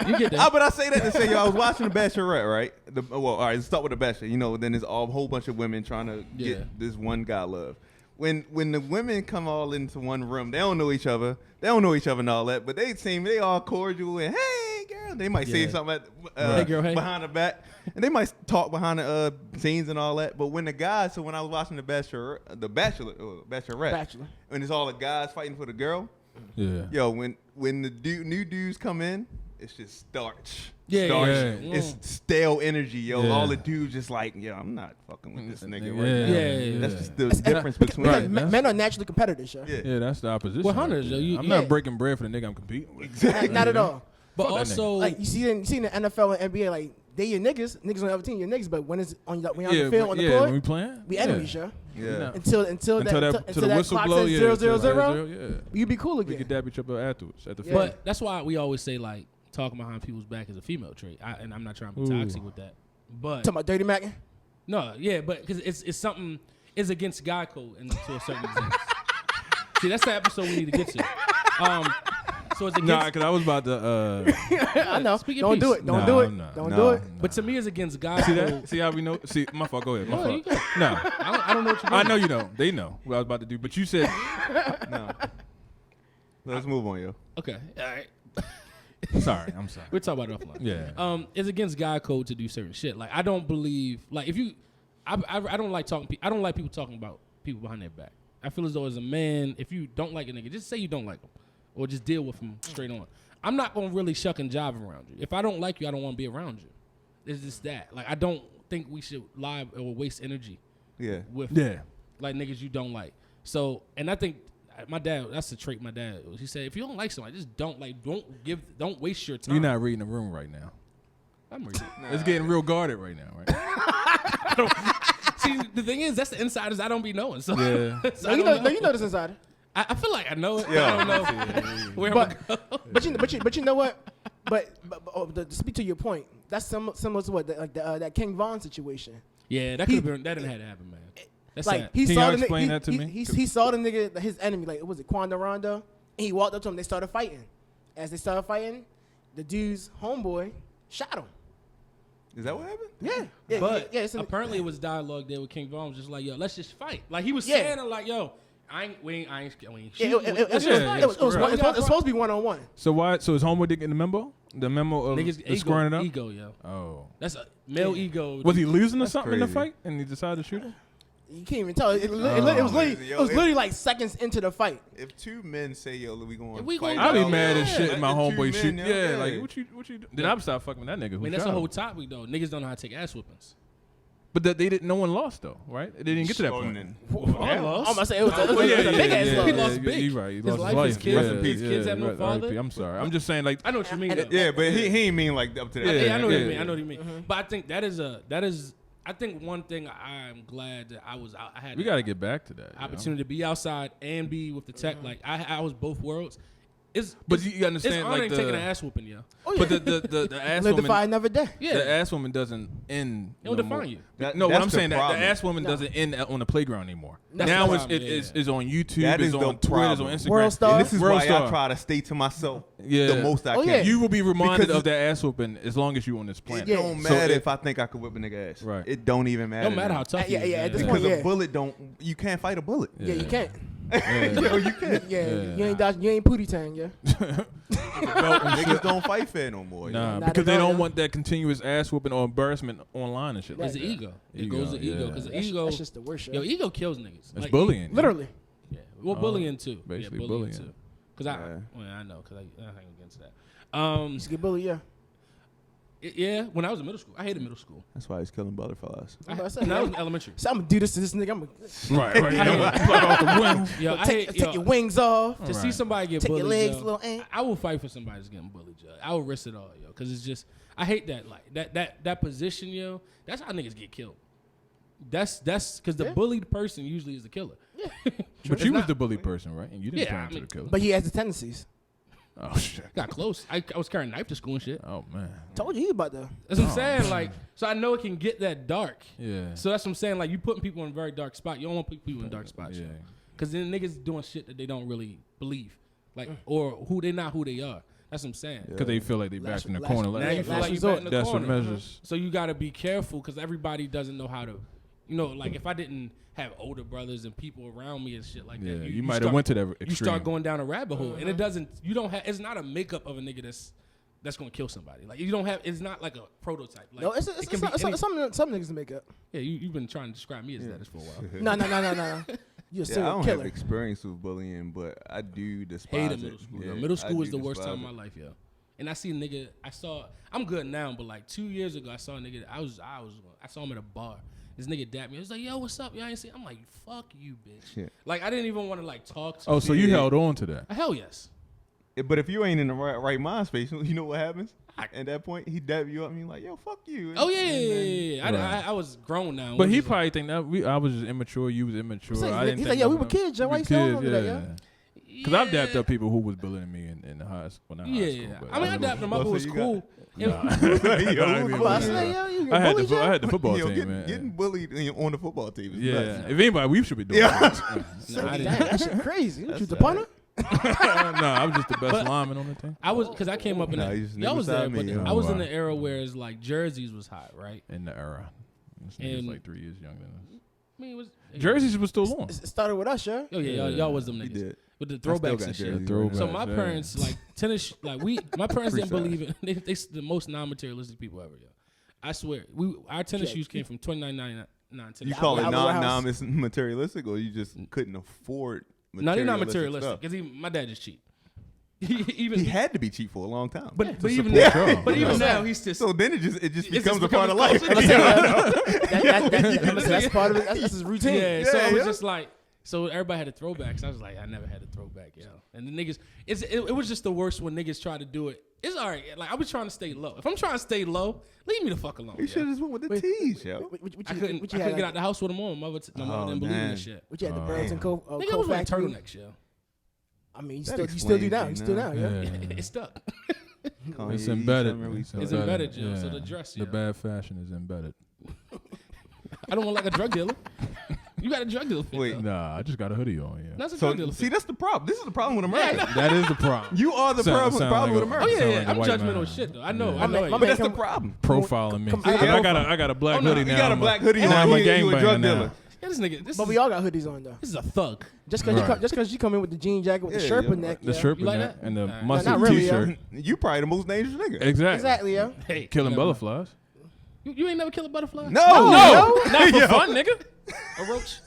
You get that. But I say that to say, yo, I was watching the Bachelorette, right? All right, let's start with the Bachelor. You know, then there's a whole bunch of women trying to Yeah. get this one guy love. When the women come all into one room, they don't know each other. They don't know each other and all that, but they all cordial and hey girl. They might say Yeah. something Hey, girl, hey. behind the back, and they might talk behind the scenes and all that. But when the guys, so when I was watching the Bachelorette, Bachelor. when it's all the guys fighting for the girl, Yeah. yo, when the new dudes come in, it's just starch. Yeah, starch. yeah, yeah. It's stale energy, yo. Yeah. All the dudes just like, yo, I'm not fucking with this nigga right Yeah. now. Yeah. That's just the It's- difference because between. Right. men are naturally competitors, yo. Yeah. Yeah, that's the opposition. 100, right yo, there. you- I'm yeah. not breaking bread for the nigga I'm competing with. Not at all. But Fuck that also, Like you see in the NFL and NBA, like they your niggas on the other team, your niggas. But when it's on when you're on the field on the when court, we playing, we enemies, yo. Yeah. Until Until that the whistle clock blow, says yeah, 0-0-0, yeah. you be cool We again. could dab each other afterwards at the field. but that's why we always say like talking behind people's back is a female trait. And I'm not trying to be Ooh. toxic with that. But Talking about dirty macking. no, yeah, but because it's something is against guy code and to a certain extent. See, that's the episode we need to get to. So it's against. Nah, because I was about to. I know. Speak your Don't do piece. it. Don't Nah, do it. I'm not. Don't Nah. do it. But to me, it's against guy See code. that? See how we know? See, my fault. Go ahead. My No, you fault. go. No, I don't know what you're I doing. know you don't. They know what I was about to do. But you said No. Let's move on, yo. Okay, all right. sorry. I'm sorry. We'll talk about it offline. Yeah. It's against guy code to do certain shit. Like I don't believe, like if you, I don't like talking. I don't like people talking about people behind their back. I feel as though as a man, if you don't like a nigga, just say you don't like him, or just deal with him straight on. I'm not gonna really shuck and jive around you. If I don't like you, I don't want to be around you. It's just that. Like I don't think we should lie or waste energy Yeah. with Yeah. like niggas you don't like. So, and I think my dad, that's the trait my dad. He said, if you don't like somebody, just don't waste your time. You're not reading the room right now. I'm reading. It's getting real guarded right now, right? See, the thing is, that's the insiders I don't be knowing. So, Yeah. so No, I you don't know. You know this insider. I feel like I know it. Yeah. I don't know where I'm But gonna go. but you know what? To speak to your point, that's similar to what that King Von situation. Yeah, that could have been. That didn't have to happen, man. That's Like sad. he Can saw y'all the explain nigga. that to me? He saw the nigga, his enemy. Like was it Quanda Rondo? And he walked up to him. They started fighting. As they started fighting, the dude's homeboy shot him. Is that what happened? Yeah. But yeah. It's in apparently it was dialogue there with King Von was just like, yo, let's just fight. Like he was Yeah. saying it like, yo, We ain't It was supposed to be 1-on-1. So why? So is Homo getting the memo? The memo of niggas squaring it up? ego, yo. Oh. That's a male ego. Was he losing or something in the crazy. fight and he decided to shoot him? You can't even tell. It was literally like seconds into the fight. If two men say, "Yo, we going," We gonna I'll be Yeah. mad as shit if my Two homeboy men, shoot. yo, Yeah, like what you do? Then I'm stop fucking with that nigga. I mean, that's a whole topic though. Niggas don't know how to take ass whoopings. But they didn't. No one lost though, right? They didn't get to that point. I'm gonna say it was a big ass He loss. lost big. You're right. He His lost life, his his kids, life. and his kids have no father. I'm sorry. I'm just saying, like, I know what you mean. Though. Yeah, but he ain't mean like up to that. I know what you yeah. mean. I know what you mean. But I think that is. I think one thing I'm glad that I was out. I had we got to get back to that. opportunity to be outside and be with the tech. Like I was both worlds. But you understand, it's like honoring taking an ass whooping, yo. But the ass Live the woman, fight, never die. Yeah, the ass woman doesn't end. it don't no define more. you. No, what That's I'm the saying that the problem. ass woman doesn't end on the playground anymore. That's Now the it's problem, it's on YouTube, That it's is the on Twitter, it's on problem. Instagram. World Star. And this is World why Star. I try to stay to myself Yeah. the most I Oh, can. yeah. You will be reminded Because of that ass whooping as long as you on this It planet. don't So matter it- if I think I could whip a nigga ass. Right. It don't even matter. Don't matter how tough. Yeah, he is, yeah, at this man. point, Because yeah. a bullet don't. You can't fight a bullet. Yeah, you can't. Yo, you can't. Yeah, you ain't Pootie Tang, yeah. Niggas don't fight fair no more. Nah, Not because at they all, don't yeah. want that continuous ass whooping or embarrassment online and shit like It's that. the ego. It Ego, goes to ego yeah. because the That's ego. just the worst shit. Yo, ego kills niggas. It's bullying. Literally. Yeah, well, bullying too. basically yeah, bullying. too. Because Yeah. I know because I ain't against that. Used to get bullied, yeah. Yeah, when I was in middle school, I hated middle school. That's why he's killing butterflies. I'm about to say, And I was in elementary. So I'm gonna do this to this nigga. I'm gonna Right. Yeah. Yo, I take, hate take your wings off. to see Right. somebody get Take your bullied. legs, yo, little ant. I will fight for somebody that's getting bullied, yo. I will risk it all, yo, because it's just I hate that like that position, yo. That's how niggas get killed. That's because the bullied person usually is the killer. But you was the bully person, right? And you didn't Yeah, turn I into mean, the killer. But he has the tendencies. Oh shit. Got close. I was carrying a knife to school and shit. Oh man. Told you he about to. That's what I'm saying. Like, so I know it can get that dark. Yeah. So that's what I'm saying. Like, you putting people in a very dark spot. You don't want people in dark spots. Yeah. Because then niggas doing shit that they don't really believe, like, or who they not who they are. That's what I'm saying. Because they feel like they backed in the corner. Now Like, you feel last like you resort. back in the that's what corner. measures. So you got to be careful because everybody doesn't know how to, you know, like if I didn't have older brothers and people around me and shit like Yeah, that, you might have start- went to that extreme. You start going down a rabbit hole, and it doesn't. You don't have. It's not a makeup of a nigga that's gonna kill somebody. Like you don't have. It's not like a prototype. Like, No, it's it can be any- some niggas make up. Yeah, you've been trying to describe me as that for a while. No. You a Yeah, I serial don't killer. have experience with bullying, but I do despise Hated it. middle school. Yeah, Yo. Middle I school was do the worst time despise of my life, yo. And I see a nigga. I'm good now, but like 2 years ago, I saw a nigga. I saw him at a bar. This nigga dapped me. He was like, "Yo, what's up? Y'all ain't see?" I'm like, "Fuck you, bitch." Yeah. Like I didn't even want to like talk to. Oh, so you held on to that? Hell yes. But if you ain't in the right mind space, you know what happens? At that point, he dab you up and you like, yo, fuck you. Oh yeah. Right. I was grown now. But he Just like- probably think that I was just immature. You was immature. He's I like, didn't he's think like, yo, we nothing were of- kids, yo. we Why you still kids, on that, yo? Because I've dapped up people who was bullying me in the high school. Not high school, Yeah. but I mean, I dapped him up. It so was you cool. Nah. Yo, Well, I who's said, yo, you I had bullied, the yo? I had the football yo, team, man. getting bullied on the football team is Yeah, nuts. if anybody, we should be doing Nah, I Damn, didn't. that shit crazy. What, you the That's punter? Nah, I was just the best lineman on the team. I was because I came up in Nah, that. you just Y'all was there, beside but me, yo. I was in Wow. the era where it's like jerseys was hot, right? In the era, this nigga's And- like 3 years younger than us. I mean, it was Jerseys was still on. It started with us, yo. Oh yeah, y'all was them He niggas did. with the still throwbacks got and shit. jerseys. Throwbacks, So my yeah. parents like tennis, like my parents didn't Free believe it. They the most non-materialistic people ever. Yo, I swear, our tennis shoes came from $29.99 to You the call it Albert Warehouse. non-materialistic, or you just couldn't afford? No, they're not materialistic stuff? because my dad just cheap. He had to be cheap for a long time. but even support now, y'all. but even Yeah. now he's still. so then it just it's becomes just a part of becoming life. culture. That's part of it. That's his routine. Yeah, so Yeah, it was yeah. just like, so everybody had a throwback. So I was like, I never had a throwback, yo. And the niggas, it was just the worst when niggas try to do it. It's all right. Like I was trying to stay low. If I'm trying to stay low, leave me the fuck alone. You yo. should have just went with the Wait, tees, yo. I couldn't get out the house with them on. My mother didn't believe in this shit. What you had the birds and co Nigga, I was wearing factory? turnex, yo. I mean, you That still do now. You explains still it now, yeah. Yeah. It's stuck. It's embedded. It's embedded, yo. So the dress, The yo. bad fashion is embedded. I don't want like a drug dealer. You got a drug dealer fit, Wait, though. Nah, I just got a hoodie on. Yeah, That's a So drug dealer see, fit. that's the problem. This is the problem with America. that is the problem. You are the problem Sound with like America. Oh yeah, Sound yeah. like a I'm white judgmental man. as shit though. I know, Yeah. I know. My it. man But that's the come- problem. Profiling me. come- I got a black Oh, no, hoodie you now. got a black hoodie Now I'm a you a drug gangbanger now. dealer. Yeah, this nigga. But we all got hoodies on though. This is a thug. Just cause you come in with the jean jacket with the Sherpa neck. The Sherpa You like neck that? and the Nah, mustard not really, t-shirt. You probably the most dangerous nigga. Exactly. Exactly, yo. Hey, Killing never mind. butterflies. You ain't never killed a butterfly? No, Not for fun, nigga. A roach.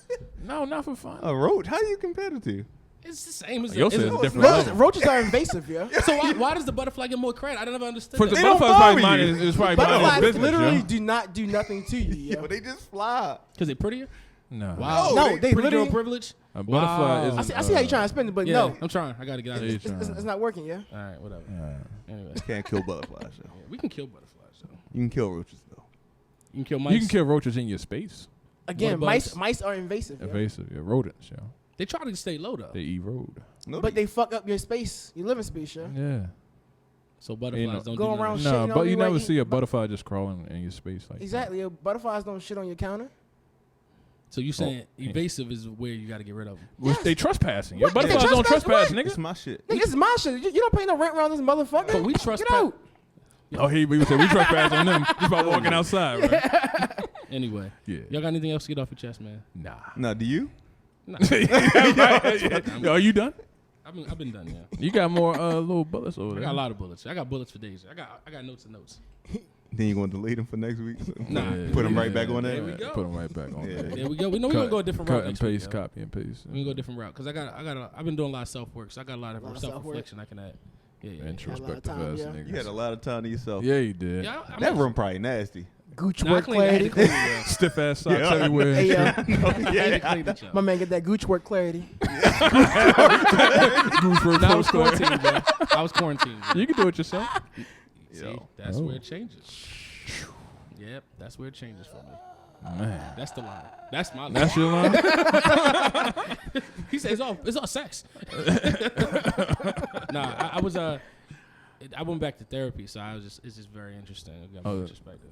No, not for fun. A roach? How do you compare the two? It's the same as Yours is a different Roaches, level. roaches are invasive, yo. So why does the butterfly get more credit? I never understood For that. the don't butterflies probably bother mind you. is probably mind his Butterflies business. literally yo. do not do nothing to you, yo. Yo, they just fly. Because they prettier? No. Wow. No, Pretty they girl literally. privilege? A butterfly Wow. is. I see how you trying to spend it, but Yeah, no, I'm trying. I got to get out of Yeah, here. you it's not working, yeah. All right, whatever. Anyway. Can't kill butterflies, though. Yeah, we can kill butterflies, though. You can kill roaches, though. You can kill mice. You can kill roaches in your space. Again, What bugs? mice are invasive, yo. Invasive. Yeah, rodents, yo. They try to stay low, though. They erode. No, but they fuck up your space, your living space, yo. Yeah. So butterflies You know, don't go do around nothing. shit. No, you but know, you never like see a but- butterfly just crawling in your space like Exactly, yo. Butterflies don't shit on your counter. So you saying yeah. evasive is where you got to get rid of them? that. They trespassing. Your What? They butterflies don't trespass? trespass, What? nigga. it's my shit. Nigga, it's my shit. You don't pay no rent around this motherfucker. But we Get trespass. out. Oh, we said we trespass on them just by walking outside, right? Anyway. Yeah. Y'all got anything else to get off your chest, man? Nah. No, do you? Nah. Yo, are you done? I've been done, yeah. You got more little bullets over I there. got a lot of bullets. I got bullets for days. I got notes and notes. Then you going to delete them for next week? So Nah. Put them right back on There there? we go. Put them right back on. Yeah. there. There we go. We know we're gonna go a different route Cut and next week, paste, yo. copy and paste. We're gonna go a different route because I've been doing a lot of self work, so I got a lot of Lot of self reflection I can add. Yeah. Introspective time, ass yeah. niggas. You had a lot of time to yourself. Yeah, you did. Yeah, I'm That room probably nasty. Gooch Nah, I work cleaned it. I had clarity. to clean it, yo. Stiff ass socks Yeah. everywhere. Hey, yo. I had to clean it, yo. My man get that Gooch work clarity. Goose for Nah, I was post square. quarantined, bro. I was quarantined. Bro. You can do it yourself. See, that's Oh. where it changes. Yep, that's where it changes for me. Man. That's the line. That's my line. That's your line? He says it's all sex. Nah, I was I went back to therapy, so it's just very interesting. It got me perspective.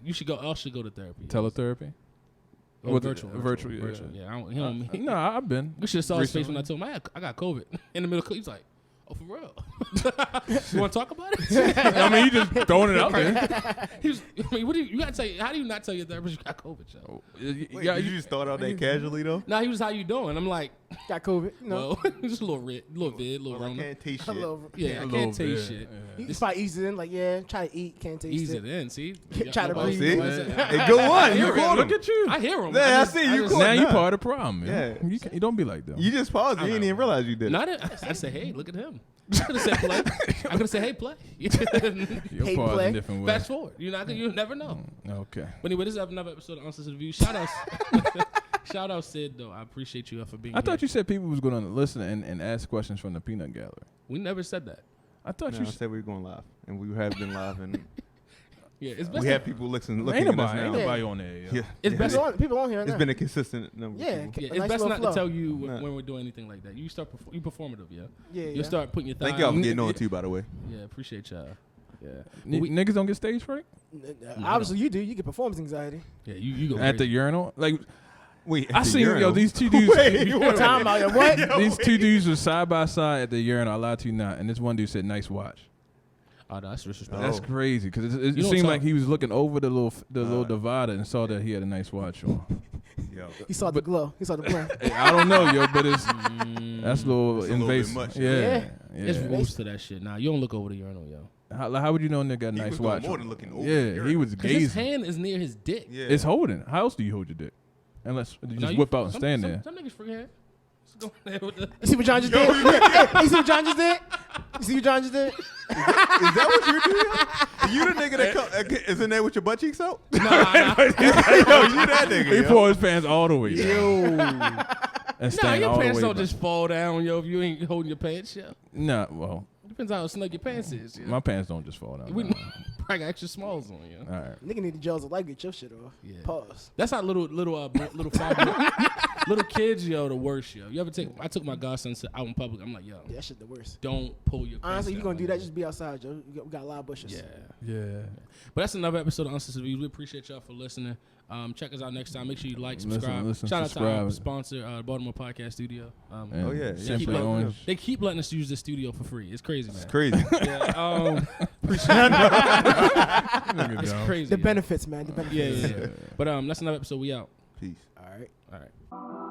You should go. I should go to therapy. Teletherapy? Oh, What, virtual. yeah. He don't, No, I've been. we should have saw his face recently. when I told him I got COVID in the middle. He was like, "Oh, for real? You want to talk about it?" I mean, you just throwing it out there. He was. I mean, what do you got to tell you? How do you not tell your therapist you got COVID? Joe? Wait, did you just start out that casually, though? Nah, he was, "How you doing?" I'm like, Got COVID. No. "Well, just a little vid, Well, I Rona." can't taste A shit. little- Yeah, I A can't little taste bit, shit. yeah. He's probably easy in, like, yeah, try to eat, can't taste Ease it. it in, see? Try to Nobody- breathe. See? nobody said- Hey, good one. You hear it. caught Look him. at you. I hear him. Yeah, I see you just- caught Now you nah. part of the problem. Yeah. You don't be like that. You just paused. You didn't even realize you did it. Not it. I said, hey, look at him. I could have said play. I could have said, hey, play. Your Hey, part play. in a different way. Fast forward. You never know. Okay. But anyway, this is another episode of Unsolicited Views. Shout out, shout out Sid though. I appreciate you for being I here. thought you said people was going to listen and ask questions from the peanut gallery. We never said that. I thought No, you I said we were going live, and we have been live, and Yeah, it's best. we have people looking ain't at us nobody, now. ain't nobody on there. Yo. Yeah, It's yeah. best. People on here It's now. been a consistent number. Yeah, Of people. Yeah, A it's nice best little not flow. to tell you Nah. when we're doing anything like that. You start you performative, yeah. Yeah, You yeah. start putting your thigh. Thank y'all for getting on too, by the way. Yeah, appreciate y'all. Yeah, Niggas don't get stage fright Obviously, you do. You get performance anxiety. yeah. You go at the crazy. urinal. Like Wait, I seen these two dudes. Time out. Yo, what? These two dudes were side by side at the urinal. I lied to you not. And this one dude said, "Nice watch." Oh, no, that's disrespectful. That's crazy because it You don't seemed talk- like he was looking over the little divider and saw that he had a nice watch on. Yo. He saw the glow. He saw the glow. Hey, I don't know, yo, but that's a little It's a little bit invasive. much. Yeah, There's yeah. rules to that shit. Nah, you don't look over the urinal, yo. How would you know a nigga got a He nice was doing watch? more on? than looking over Yeah, the he urinal. was 'Cause his gazing. hand is near his dick. Yeah. It's holding. How else do you hold your dick? Unless you Now just whip out and some- stand some- there. Some niggas free hand. Just go in there with the. You see what John just did? Hey, you see what John just did? You see what John just did? Is that what you do? You the nigga that is in there with your butt cheeks out? Nah. Yo, you that nigga. He yo. pulled his pants all the way down and Nah, stand your all the pants way don't back. just fall down, yo, if you ain't holding your pants, yo. Nah, well, Depends how snug your pants is, yo. my pants don't just fall down. We nah. probably got extra smalls on, yo. All right. Nigga need the gels of life. Get your shit off. Yeah. Pause. That's how little 5 little kids, yo, the worst, yo. You ever I took my godson out in public. I'm like, yo, Yeah, that shit the worst. don't pull your pants Honestly, you down, gonna do like that? Just be outside, Joe. We got a lot of bushes. Yeah. Yeah. But that's another episode of Unsolicited Views. We appreciate y'all for listening. Check us out next time. Make sure you like, subscribe. Listen, Shout out to our subscribe. sponsor, Baltimore Podcast Studio. And Oh, yeah. They keep, Simply letting, Orange. they keep letting us use the studio for free. It's crazy, man. It's crazy. Yeah, appreciate it. Nigga It's dumb. crazy. The yeah. benefits, man. The benefits. Yeah. But that's another episode. We out. Peace. All right. All right.